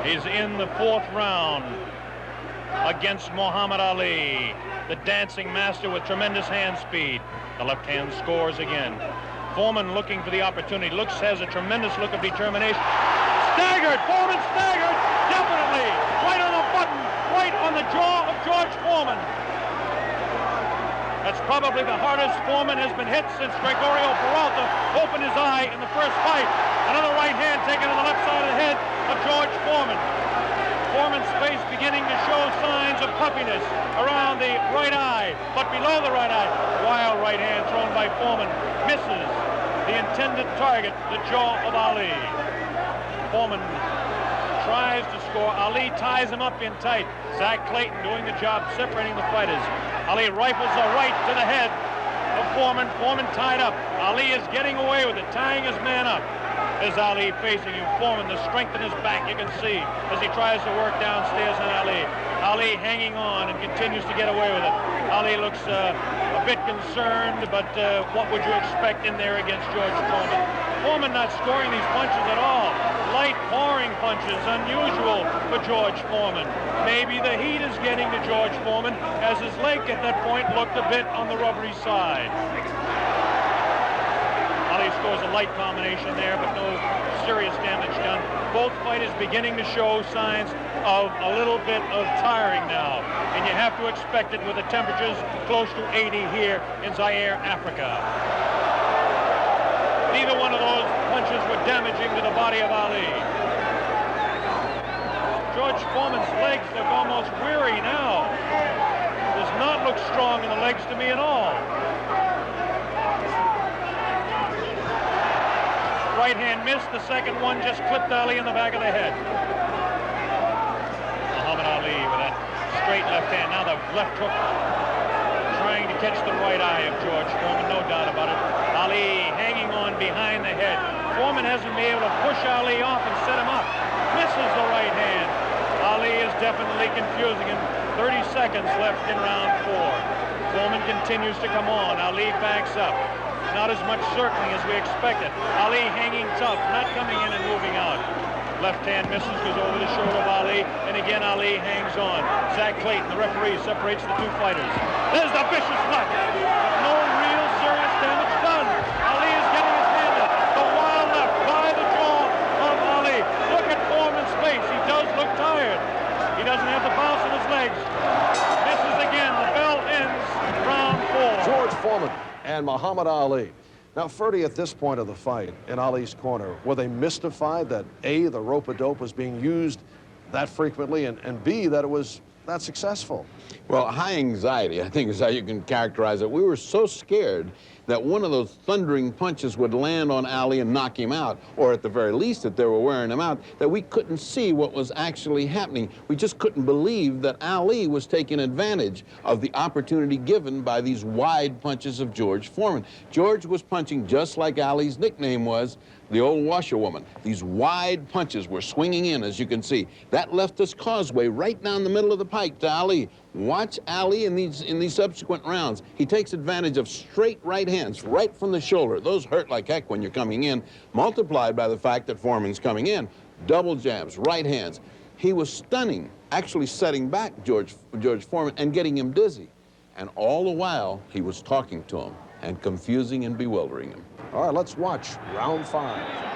He's in the 4th round against Muhammad Ali, the dancing master with tremendous hand speed. The left hand scores again. Foreman looking for the opportunity. Has a tremendous look of determination. Staggered! Foreman staggered! Definitely! Right on the button! Right on the jaw of George Foreman. That's probably the hardest Foreman has been hit since Gregorio Peralta opened his eye in the first fight. Another right hand taken on the left side of the head of George Foreman. Foreman's face beginning to show signs of puffiness around the right eye, but below the right eye. Wild right hand thrown by Foreman misses the intended target, the jaw of Ali. Foreman tries to score. Ali ties him up in tight. Zach Clayton doing the job separating the fighters. Ali rifles a right to the head of Foreman. Foreman tied up. Ali is getting away with it, tying his man up. As Ali facing him, Foreman, the strength in his back, you can see as he tries to work downstairs on Ali. Ali hanging on and continues to get away with it. Ali looks a bit concerned, but what would you expect in there against George Foreman? Foreman not scoring these punches at all. Light pouring punches, unusual for George Foreman. Maybe the heat is getting to George Foreman, as his leg at that point looked a bit on the rubbery side. Ali scores a light combination there, but no serious damage done. Both fighters beginning to show signs of a little bit of tiring now, and you have to expect it with the temperatures close to 80 here in Zaire, Africa. Neither one of those punches were damaging to the body of Ali. George Foreman's legs look almost weary now. Does not look strong in the legs to me at all. Right hand missed. The second one just clipped Ali in the back of the head. Muhammad Ali with that straight left hand. Now the left hook trying to catch the right eye of George Foreman, no doubt about it. Ali hanging on behind the head. Foreman hasn't been able to push Ali off and set him up. Misses the right hand. Ali is definitely confusing him. 30 seconds left in round 4. Foreman continues to come on. Ali backs up. Not as much circling as we expected. Ali hanging tough, not coming in and moving out. Left hand misses, goes over the shoulder of Ali, and again Ali hangs on. Zach Clayton, the referee, separates the two fighters. There's the vicious knock. No real serious damage done. Ali is getting his hand up. The wild left by the jaw of Ali. Look at Foreman's face. He does look tired. He doesn't have the bounce in his legs. Misses again. The bell ends round 4. George Foreman and Muhammad Ali. Now, Ferdy, at this point of the fight, in Ali's corner, were they mystified that A, the rope-a-dope was being used that frequently, and B, that it was that successful? Well, high anxiety, I think, is how you can characterize it. We were so scared that one of those thundering punches would land on Ali and knock him out, or at the very least that they were wearing him out, that we couldn't see what was actually happening. We just couldn't believe that Ali was taking advantage of the opportunity given by these wide punches of George Foreman. George was punching just like Ali's nickname was, the old washerwoman. These wide punches were swinging in, as you can see. That left us causeway right down the middle of the pike to Ali. Watch Ali in these subsequent rounds. He takes advantage of straight right hands, right from the shoulder. Those hurt like heck when you're coming in, multiplied by the fact that Foreman's coming in. Double jabs, right hands. He was stunning, actually setting back George Foreman and getting him dizzy. And all the while, he was talking to him and confusing and bewildering him. All right, let's watch round 5.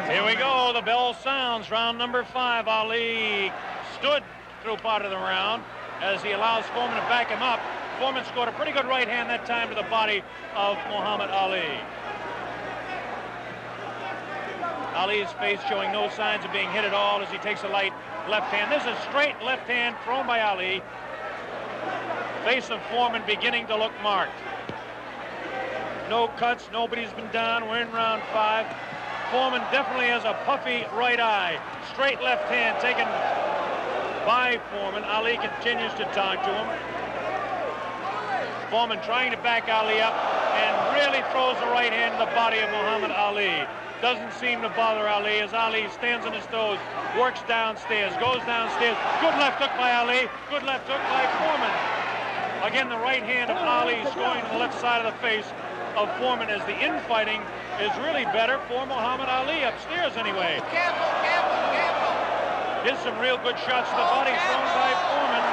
Here we go. The bell sounds. Round number 5. Ali stood through part of the round as he allows Foreman to back him up. Foreman scored a pretty good right hand that time to the body of Muhammad Ali. Ali's face showing no signs of being hit at all as he takes a light left hand. This is a straight left hand thrown by Ali. Face of Foreman beginning to look marked. No cuts, nobody's been down. We're in round 5. Foreman definitely has a puffy right eye. Straight left hand taken by Foreman. Ali continues to talk to him. Foreman trying to back Ali up and really throws the right hand in the body of Muhammad Ali. Doesn't seem to bother Ali as Ali stands on his toes, works downstairs, goes downstairs. Good left hook by Ali, good left hook by Foreman. Again, the right hand of Ali is going to the left side of the face of Foreman as the infighting is really better for Muhammad Ali, upstairs anyway. Careful, careful, careful. Here's some real good shots to the body thrown by Foreman.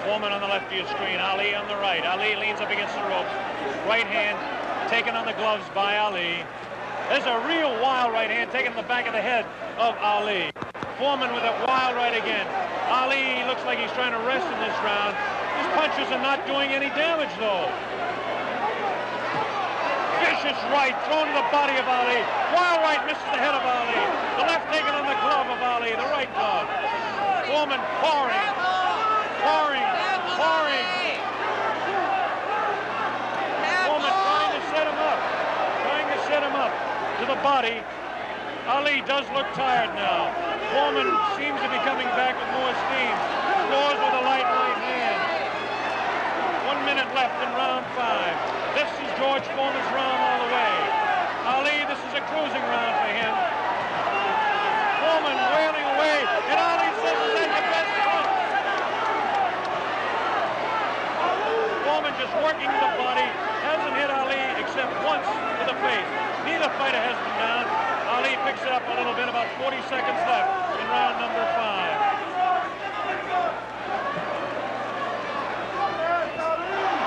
Foreman on the left of your screen, Ali on the right. Ali leans up against the ropes. Right hand taken on the gloves by Ali. There's a real wild right hand taken in the back of the head of Ali. Foreman with a wild right again. Ali looks like he's trying to rest in this round. His punches are not doing any damage, though. Vicious right thrown to the body of Ali. Wild right misses the head of Ali. The left taken on the glove of Ali, the right glove. Foreman pouring. Foreman trying to set him up to the body. Ali does look tired now. Foreman seems to be coming back with more steam. Scores with a light right hand. 1 minute left in round 5. This is George Foreman's round all the way. Ali, this is a cruising round for him. Foreman wailing away, and Ali says, "Is that your best one?" Foreman just working the body, hasn't hit Ali except once to the face. Neither fighter has been down. Ali picks it up a little bit, about 40 seconds left in round number 5.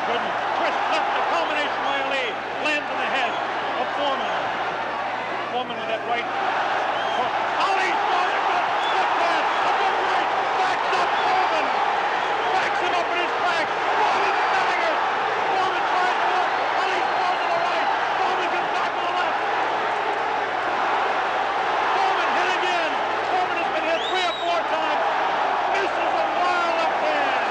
Good twist left, the combination by Ali lands in the head of Foreman. Foreman with that right. Ali's going to good pass, a good right, backs up Foreman. Backs him up in his back. Foreman setting her. Foreman tries to look. Ali's thrown to the right. Foreman gets back to the left. Foreman hit again. Foreman has been hit 3 or 4 times. Misses a wild left hand.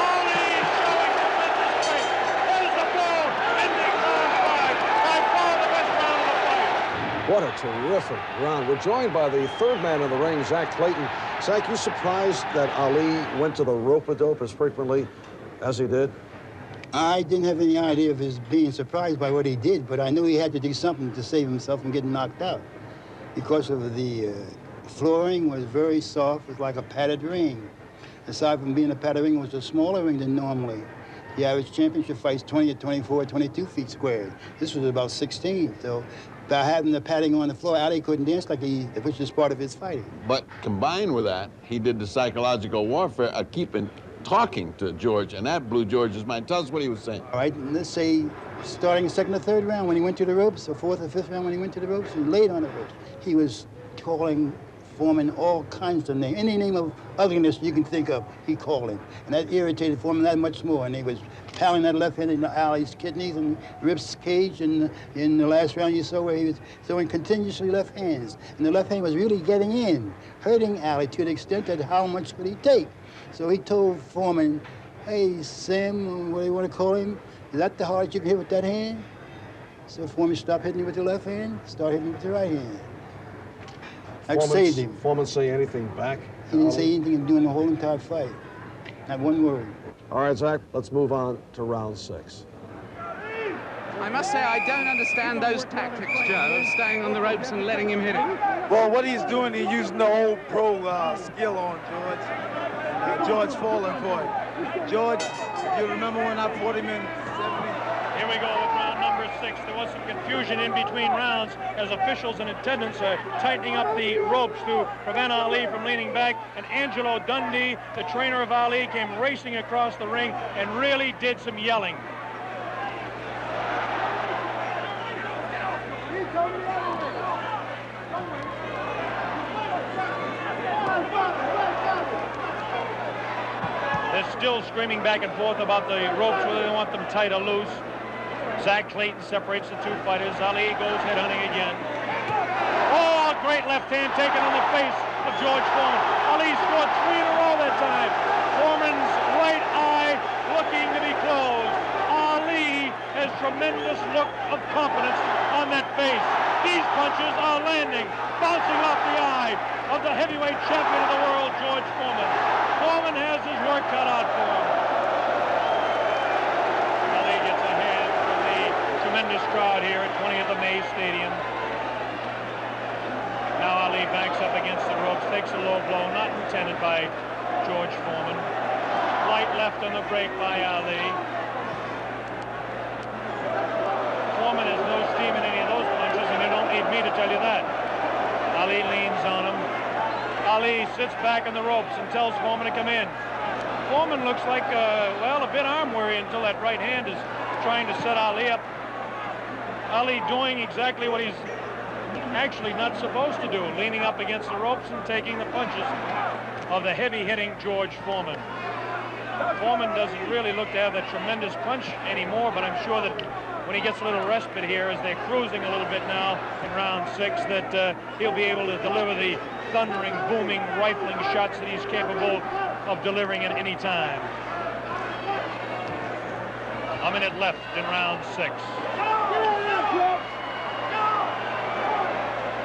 Ali showing tremendous strength. There's the blow. Ending round 5. By far the best round of the fight. What a terrific round. We're joined by the third man in the ring, Zach Clayton. Zach, you surprised that Ali went to the rope-a-dope as frequently as he did? I didn't have any idea of his being surprised by what he did, but I knew he had to do something to save himself from getting knocked out. Because of the flooring was very soft, it was like a padded ring. Aside from being a padded ring, it was a smaller ring than normally. The average championship fights 20 to 24, 22 feet squared. This was about 16, so by having the padding on the floor, Ali couldn't dance like which is part of his fighting. But combined with that, he did the psychological warfare of keeping talking to George, and that blew George's mind. Tell us what he was saying. All right, let's say starting the second or third round when he went to the ropes, or fourth or fifth round when he went to the ropes, and laid on the ropes. He was calling Foreman all kinds of names. Any name of ugliness you can think of, he called him. And that irritated Foreman that much more. And he was pounding that left hand in Ali's kidneys and ribs cage. And in the last round you saw where he was throwing continuously left hands. And the left hand was really getting in, hurting Ali to the extent that how much could he take? So he told Foreman, "Hey, Sam, what do you want to call him? Is that the hardest you can hit with that hand?" So Foreman stopped hitting him with the left hand, started hitting him with the right hand. That saved him. Foreman say anything back? He didn't say anything during the whole entire fight. Not one word. All right, Zach, let's move on to round 6. I must say I don't understand those tactics, Joe, of staying on the ropes and letting him hit it. Well, what he's doing, he's using the old pro skill on George. And George falling for it. George, if you remember when I fought him in 70. Here we go with round number 6. There was some confusion in between rounds as officials and attendants are tightening up the ropes to prevent Ali from leaning back. And Angelo Dundee, the trainer of Ali, came racing across the ring and really did some yelling. They're still screaming back and forth about the ropes, whether they want them tight or loose. Zach Clayton separates the 2 fighters. Ali goes headhunting again. Oh, a great left hand taken on the face of George Foreman. Ali scored 3 in a row that time. Foreman's right eye looking to be closed. Ali has tremendous look of confidence on that face. These punches are landing, bouncing off the eye of the heavyweight champion of the world, George Foreman. Foreman has his work cut out for him. 20th of May Stadium. Now Ali backs up against the ropes, takes a low blow, not intended by George Foreman. Light left on the break by Ali. Foreman has no steam in any of those punches, and you don't need me to tell you that. Ali leans on him. Ali sits back on the ropes and tells Foreman to come in. Foreman looks like, well, a bit arm weary until that right hand is trying to set Ali up. Ali doing exactly what he's actually not supposed to do, leaning up against the ropes and taking the punches of the heavy-hitting George Foreman. Foreman doesn't really look to have that tremendous punch anymore, but I'm sure that when he gets a little respite here, as they're cruising a little bit now in round 6, that he'll be able to deliver the thundering, booming, rifling shots that he's capable of delivering at any time. A minute left in round 6.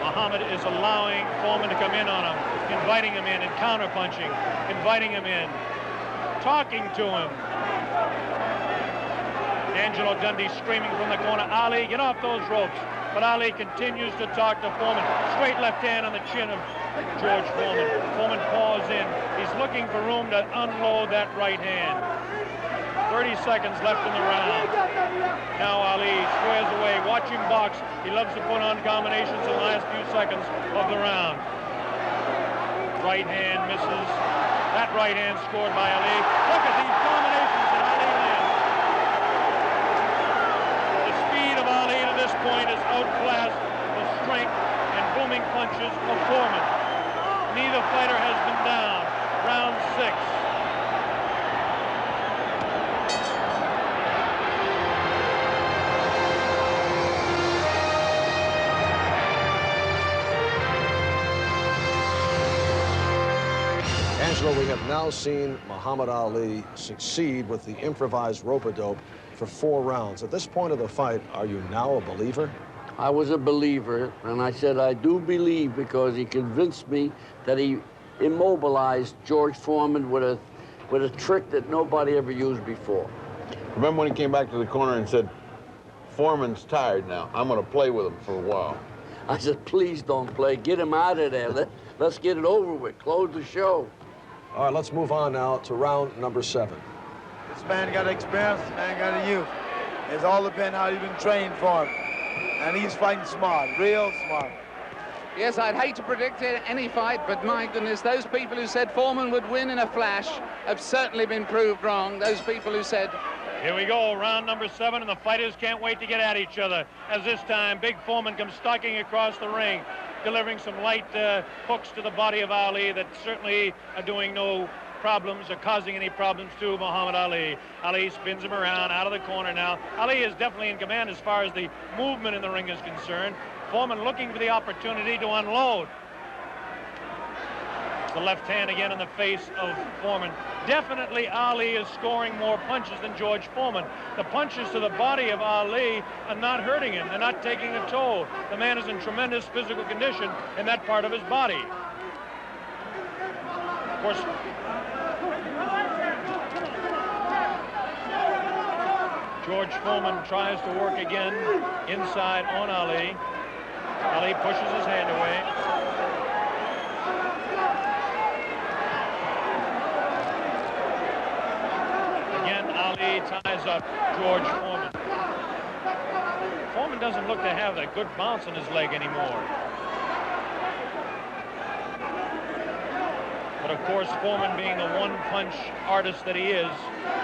Muhammad is allowing Foreman to come in on him, inviting him in and counter-punching, inviting him in, talking to him. Angelo Dundee screaming from the corner, Ali, get off those ropes. But Ali continues to talk to Foreman. Straight left hand on the chin of George Foreman. Foreman paws in. He's looking for room to unload that right hand. 30 seconds left in the round. Now Ali squares away. Watch him box. He loves to put on combinations in the last few seconds of the round. Right hand misses. That right hand scored by Ali. Look at these combinations that Ali lands. The speed of Ali to this point has outclassed the strength and booming punches of Foreman. Neither fighter has been down. Round 6. Angelo, we have now seen Muhammad Ali succeed with the improvised rope-a-dope for 4 rounds. At this point of the fight, are you now a believer? I was a believer, and I said I do believe because he convinced me that he immobilized George Foreman with a trick that nobody ever used before. Remember when he came back to the corner and said, Foreman's tired now. I'm going to play with him for a while. I said, please don't play. Get him out of there. Let's get it over with. Close the show. All right, let's move on now to round number 7. This man got experience, this man got a youth. It's all depends how you've been trained for him. And he's fighting smart, real smart. Yes, I'd hate to predict any fight, but my goodness, those people who said Foreman would win in a flash have certainly been proved wrong. Those people who said... Here we go, round number 7, and the fighters can't wait to get at each other. As this time, Big Foreman comes stalking across the ring, delivering some light hooks to the body of Ali that certainly are doing no problems or causing any problems to Muhammad Ali. Ali spins him around out of the corner now. Ali is definitely in command as far as the movement in the ring is concerned. Foreman looking for the opportunity to unload. The left hand again in the face of Foreman. Definitely Ali is scoring more punches than George Foreman. The punches to the body of Ali are not hurting him. They're not taking a toll. The man is in tremendous physical condition in that part of his body. Of course, George Foreman tries to work again inside on Ali. Ali pushes his hand away. Ali ties up George Foreman. Foreman doesn't look to have that good bounce in his leg anymore. But of course, Foreman being the one-punch artist that he is,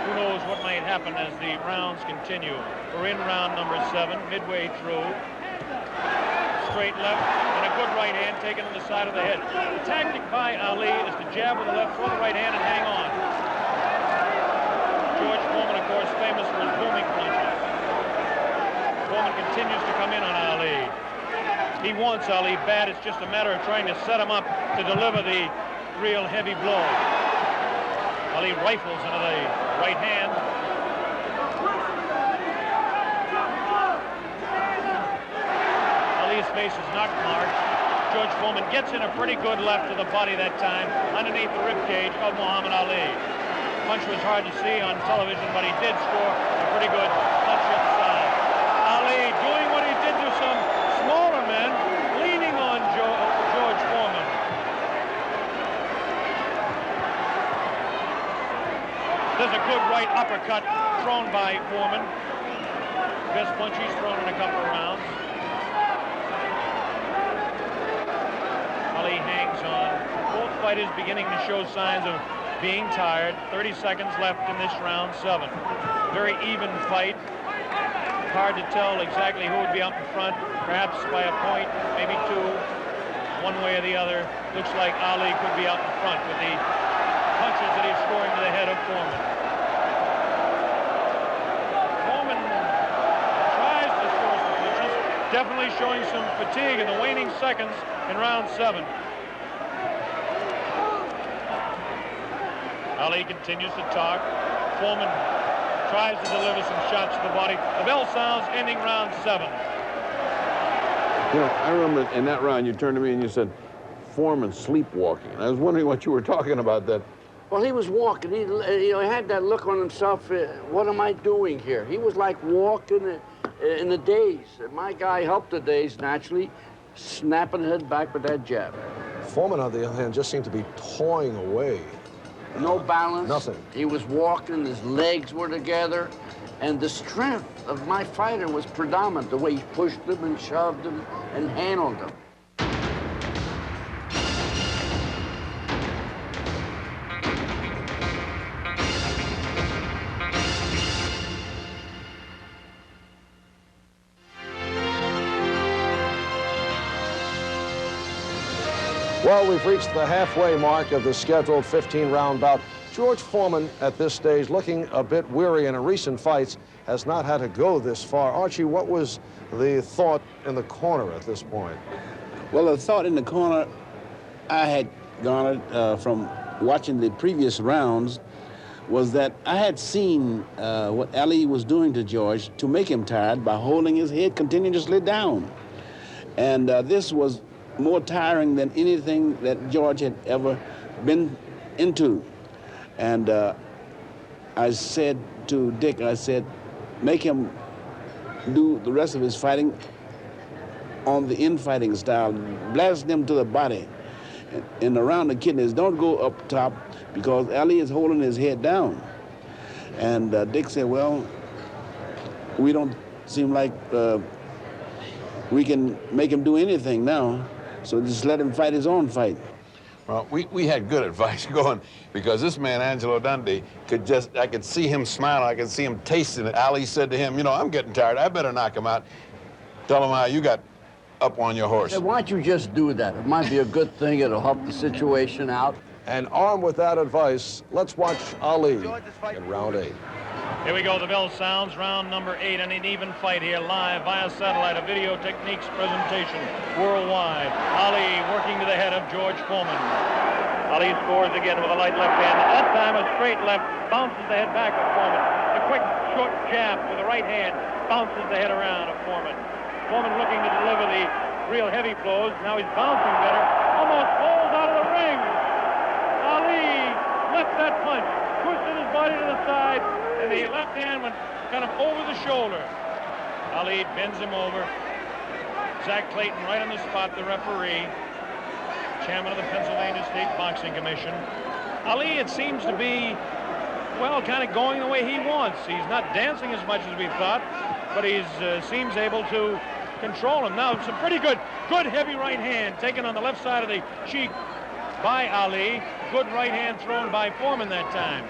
who knows what might happen as the rounds continue. We're in round number 7, midway through. Straight left and a good right hand taken on the side of the head. The tactic by Ali is to jab with the left, throw the right hand, and hang on. George Foreman, of course, famous for his booming punches. Foreman continues to come in on Ali. He wants Ali bad. It's just a matter of trying to set him up to deliver the real heavy blow. Ali rifles into the right hand. Ali's face is not marked. George Foreman gets in a pretty good left to the body that time, underneath the rib cage of Muhammad Ali. Punch was hard to see on television, but he did score a pretty good punch inside. Ali doing what he did to uppercut thrown by Foreman. Best punch he's thrown in a couple of rounds. Ali hangs on. Both fighters beginning to show signs of being tired. 30 seconds left in this round 7. Very even fight. Hard to tell exactly who would be up in front, perhaps by a point, maybe 2, one way or the other. Looks like Ali could be out in front with the punches that he's scoring to the head of Foreman. Foreman tries to score some punches, definitely showing some fatigue in the waning seconds in round 7. Ali continues to talk. Foreman tries to deliver some shots to the body. The bell sounds, ending round 7. You know, I remember in that round you turned to me and you said, Foreman sleepwalking. I was wondering what you were talking about that. Well, he was walking. He had that look on himself. What am I doing here? He was like walking in the daze. My guy helped the daze naturally, snapping his head back with that jab. Foreman, on the other hand, just seemed to be toying away. No balance. Nothing. He was walking, his legs were together, and the strength of my fighter was predominant, the way he pushed him and shoved him and handled him. Well, we've reached the halfway mark of the scheduled 15-round bout. George Foreman, at this stage, looking a bit weary in recent fights, has not had to go this far. Archie, what was the thought in the corner at this point? Well, the thought in the corner I had garnered from watching the previous rounds was that I had seen what Ali was doing to George to make him tired by holding his head continuously down. And this was more tiring than anything that George had ever been into. And I said to Dick, I said, make him do the rest of his fighting on the infighting style, blast him to the body and around the kidneys. Don't go up top because Ali is holding his head down. And Dick said, well, we don't seem like we can make him do anything now. So just let him fight his own fight. Well, we had good advice going because this man, Angelo Dundee, I could see him smile, I could see him tasting it. Ali said to him, you know, I'm getting tired, I better knock him out. Tell him how you got up on your horse. Hey, why don't you just do that? It might be a good thing, it'll help the situation out. And armed with that advice, let's watch Ali in round 8. Here we go, the bell sounds, round number 8, and an even fight here, live via satellite, a video techniques presentation worldwide. Ali working to the head of George Foreman. Ali scores again with a light left hand. That time a straight left, bounces the head back of Foreman. A quick, short jab with the right hand, bounces the head around of Foreman. Foreman looking to deliver the real heavy blows. Now he's bouncing better, almost falls out of the ring. Ali left that punch, twisted his body to the side, and the left hand went kind of over the shoulder. Ali bends him over. Zach Clayton right on the spot, the referee, chairman of the Pennsylvania State Boxing Commission. Ali, it seems to be, well, kind of going the way he wants. He's not dancing as much as we thought, but he seems able to control him. Now, some pretty good heavy right hand taken on the left side of the cheek by Ali. Good right hand thrown by Foreman that time.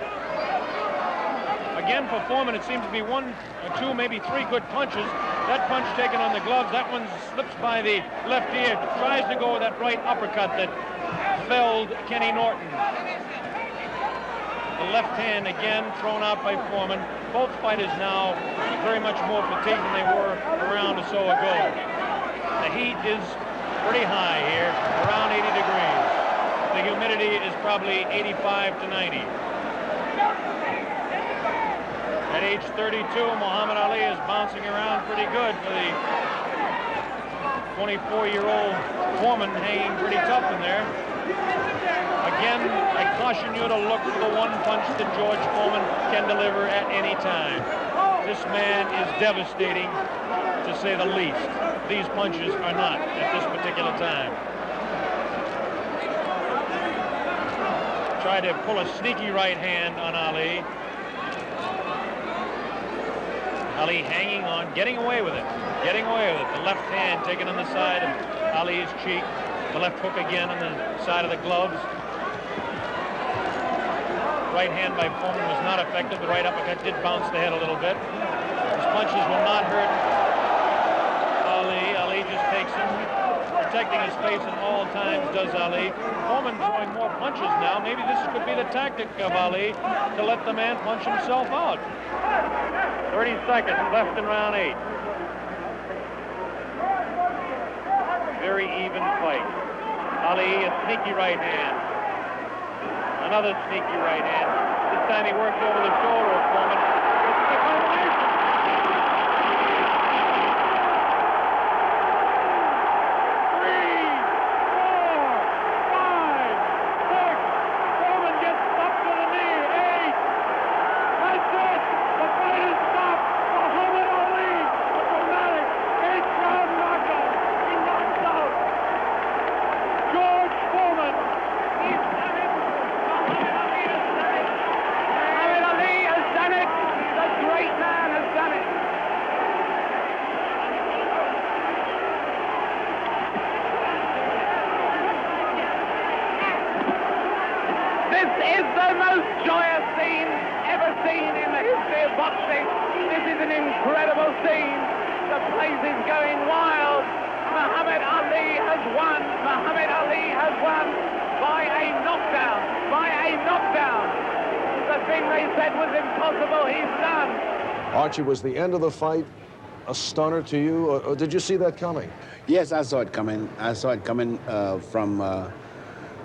Again, for Foreman, it seems to be 1 or 2, maybe 3 good punches. That punch taken on the gloves, that one slips by the left ear, tries to go with that right uppercut that felled Kenny Norton. The left hand again thrown out by Foreman. Both fighters now very much more fatigued than they were a round or so ago. The heat is pretty high here, around 80 degrees. The humidity is probably 85 to 90. At age 32, Muhammad Ali is bouncing around pretty good for the 24-year-old Foreman, hanging pretty tough in there. Again, I caution you to look for the one punch that George Foreman can deliver at any time. This man is devastating, to say the least. These punches are not at this particular time. Tried to pull a sneaky right hand on Ali. Ali hanging on, getting away with it. The left hand taken on the side of Ali's cheek. The left hook again on the side of the gloves. Right hand by Foreman was not effective. The right uppercut did bounce the head a little bit. His punches will not hurt Ali. Ali just takes him, protecting his face at all times, does Ali. Foreman throwing more punches now. Maybe this could be the tactic of Ali to let the man punch himself out. 30 seconds left in round 8. Very even fight. Ali, a sneaky right hand. Another sneaky right hand. This time he works over the shoulder of Foreman. This is the combination. Archie, was the end of the fight a stunner to you, or did you see that coming? Yes, I saw it coming. I saw it coming from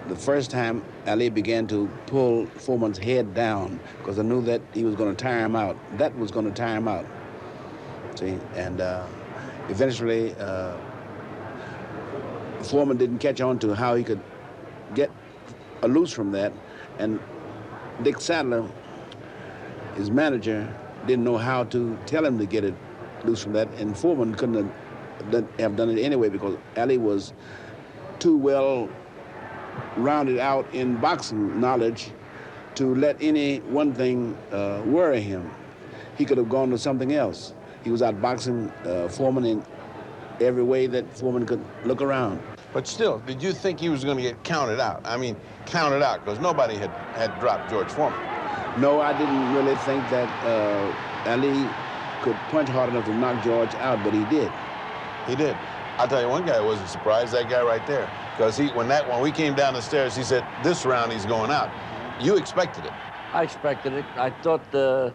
the first time Ali began to pull Foreman's head down, because I knew that he was going to tire him out. That was going to tire him out. See, and eventually Foreman didn't catch on to how he could get loose from that, and Dick Sadler, his manager, didn't know how to tell him to get it loose from that, and Foreman couldn't have done it anyway, because Ali was too well rounded out in boxing knowledge to let any one thing worry him. He could have gone to something else. He was out boxing Foreman in every way that Foreman could look around. But still, did you think he was going to get counted out? I mean, counted out, because nobody had dropped George Foreman. No, I didn't really think that Ali could punch hard enough to knock George out, but he did. He did. I'll tell you one guy who wasn't surprised, that guy right there. Because when we came down the stairs, he said, this round he's going out. You expected it. I expected it. I thought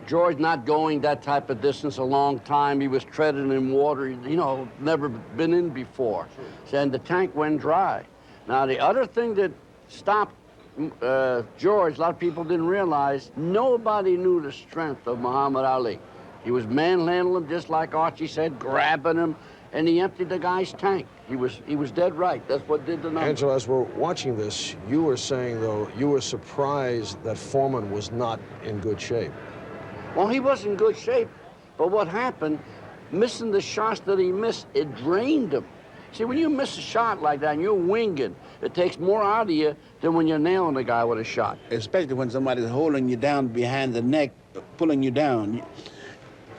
George not going that type of distance a long time. He was treading in water, you know, never been in before. And the tank went dry. Now, the other thing that stopped George, a lot of people didn't realize, nobody knew the strength of Muhammad Ali. He was manhandling him, just like Archie said, grabbing him, and he emptied the guy's tank. He was dead right. That's what did the number. Angela, as we're watching this, you were saying, though, you were surprised that Foreman was not in good shape. Well, he was in good shape, but what happened, missing the shots that he missed, it drained him. See, when you miss a shot like that and you're winging, it takes more out of you than when you're nailing a guy with a shot. Especially when somebody's holding you down behind the neck, pulling you down.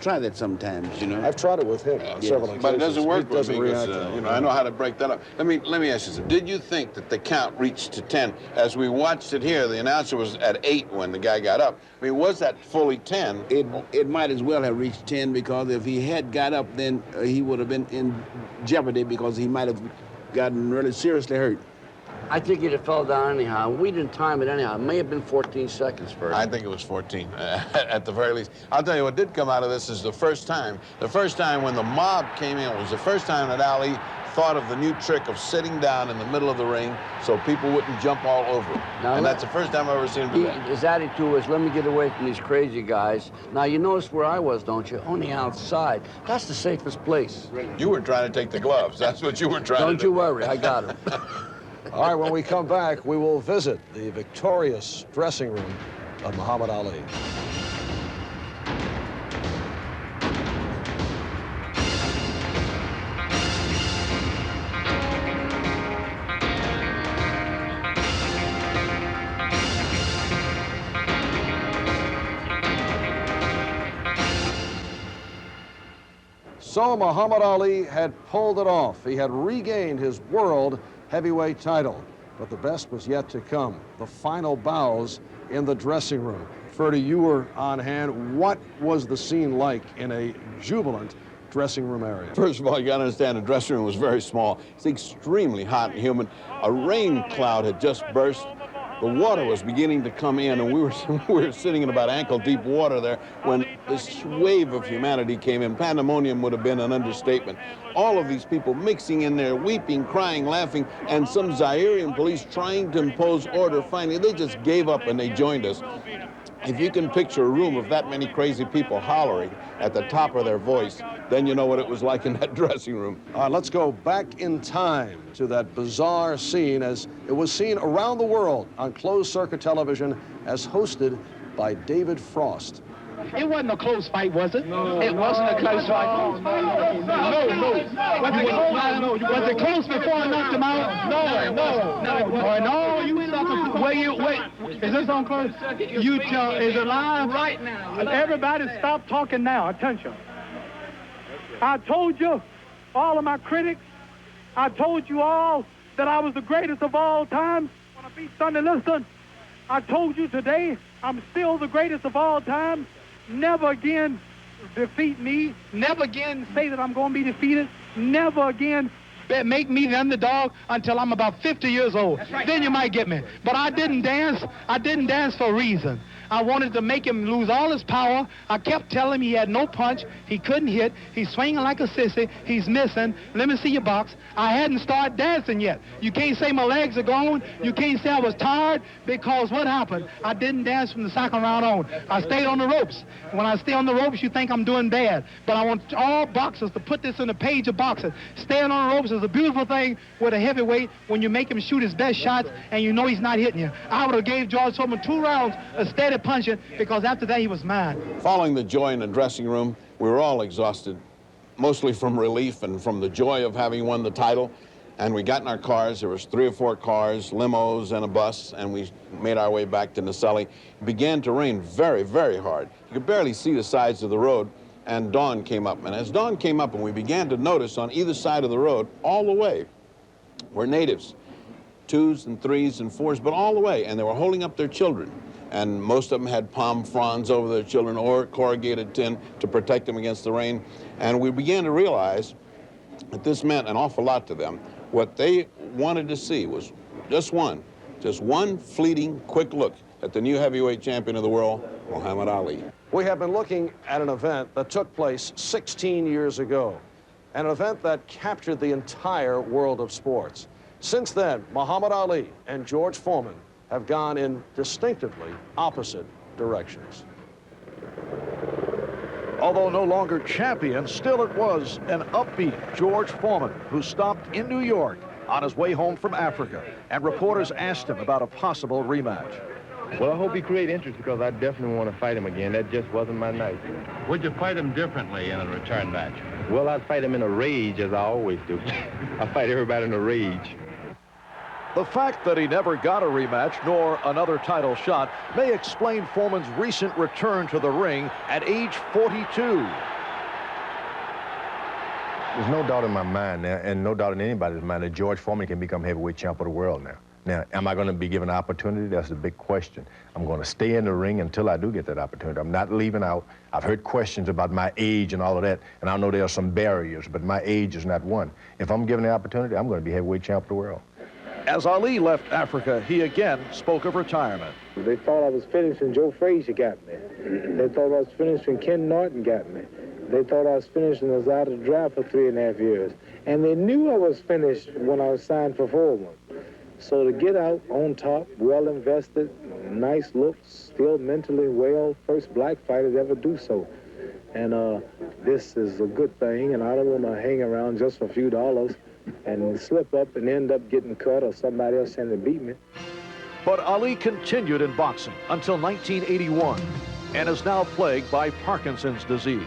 Try that sometimes, you know. I've tried it with him on several occasions. But it doesn't work with me react because, you know, I know how to break that up. Let me ask you something. Did you think that the count reached to 10? As we watched it here, the announcer was at 8 when the guy got up. I mean, was that fully 10? It might as well have reached 10, because if he had got up, then he would have been in jeopardy, because he might have gotten really seriously hurt. I think he'd have fell down anyhow. We didn't time it anyhow. It may have been 14 seconds first. I think it was 14, at the very least. I'll tell you what did come out of this is the first time when the mob came in, was the first time that Ali thought of the new trick of sitting down in the middle of the ring so people wouldn't jump all over him. And that's the first time I've ever seen him do that. His attitude was, let me get away from these crazy guys. Now, you notice where I was, don't you? On the outside. That's the safest place. You were trying to take the gloves. That's what you were trying to do. Don't you worry, I got him. All right, when we come back, we will visit the victorious dressing room of Muhammad Ali. So Muhammad Ali had pulled it off. He had regained his world heavyweight title. But the best was yet to come, the final bows in the dressing room. Ferdy, you were on hand. What was the scene like in a jubilant dressing room area? First of all, you got to understand the dressing room was very small. It's extremely hot and humid. A rain cloud had just burst. The water was beginning to come in, and we were sitting in about ankle-deep water there when this wave of humanity came in. Pandemonium would have been an understatement. All of these people mixing in there, weeping, crying, laughing, and some Zairean police trying to impose order. Finally, they just gave up and they joined us. If you can picture a room of that many crazy people hollering at the top of their voice, then you know what it was like in that dressing room. Let's go back in time to that bizarre scene as it was seen around the world on closed-circuit television as hosted by David Frost. It wasn't a close fight, was it? No, it wasn't a close fight. No. Was it close before I knocked him out? No. You sucker. Wait. Is this on close? You tell. Is it live? Right now. Everybody stop talking now. Attention. I told you, all of my critics, I told you all that I was the greatest of all time when I beat Sonny Liston. I told you today I'm still the greatest of all time. Never again defeat me. Never again say that I'm going to be defeated. Never again make me the underdog until I'm about 50 years old. Right. Then you might get me. But I didn't dance. I didn't dance for a reason. I wanted to make him lose all his power. I kept telling him he had no punch. He couldn't hit. He's swinging like a sissy. He's missing. Let me see your box. I hadn't started dancing yet. You can't say my legs are gone. You can't say I was tired, because what happened? I didn't dance from the second round on. I stayed on the ropes. When I stay on the ropes, you think I'm doing bad. But I want all boxers to put this in a page of boxing. Staying on the ropes is a beautiful thing with a heavyweight when you make him shoot his best shots and you know he's not hitting you. I would have gave George Foreman 2 rounds of steady punching, because after that he was mine. Following the joy in the dressing room, we were all exhausted, mostly from relief and from the joy of having won the title. And we got in our cars. There was 3 or 4 cars, limos, and a bus, and we made our way back to Naselli. It began to rain very, very hard. You could barely see the sides of the road, and dawn came up. And as dawn came up and we began to notice on either side of the road, all the way, were natives, 2s and 3s and 4s, but all the way, and they were holding up their children. And most of them had palm fronds over their children or corrugated tin to protect them against the rain. And we began to realize that this meant an awful lot to them. What they wanted to see was just one fleeting, quick look at the new heavyweight champion of the world, Muhammad Ali. We have been looking at an event that took place 16 years ago, an event that captured the entire world of sports. Since then, Muhammad Ali and George Foreman have gone in distinctively opposite directions. Although no longer champion, still it was an upbeat George Foreman who stopped in New York on his way home from Africa, and reporters asked him about a possible rematch. Well, I hope he create interest, because I definitely want to fight him again. That just wasn't my night. Would you fight him differently in a return match? Well, I'd fight him in a rage, as I always do. I fight everybody in a rage. The fact that he never got a rematch nor another title shot may explain Foreman's recent return to the ring at age 42. There's no doubt in my mind now, and no doubt in anybody's mind, that George Foreman can become heavyweight champ of the world now. Now, am I going to be given an opportunity? That's the big question. I'm going to stay in the ring until I do get that opportunity. I'm not leaving out. I've heard questions about my age and all of that, and I know there are some barriers, but my age is not one. If I'm given the opportunity, I'm going to be heavyweight champ of the world. As Ali left Africa, he again spoke of retirement. They thought I was finished when Joe Frazier got me. They thought I was finished when Ken Norton got me. They thought I was finished when I was out of the draft for 3.5 years. And they knew I was finished when I was signed for Foreman. So to get out on top, well invested, nice looks, still mentally well, first black fighter to ever do so. And this is a good thing, and I don't want to hang around just for a few dollars and slip up and end up getting cut or somebody else trying to beat me. But Ali continued in boxing until 1981 and is now plagued by Parkinson's disease.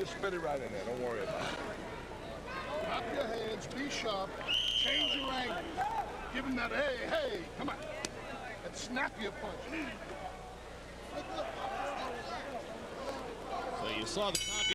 just spit it right in there. Don't worry about it. Drop your hands, be sharp, change your angle. Give him that, hey, come on. And snap your punch. So you saw the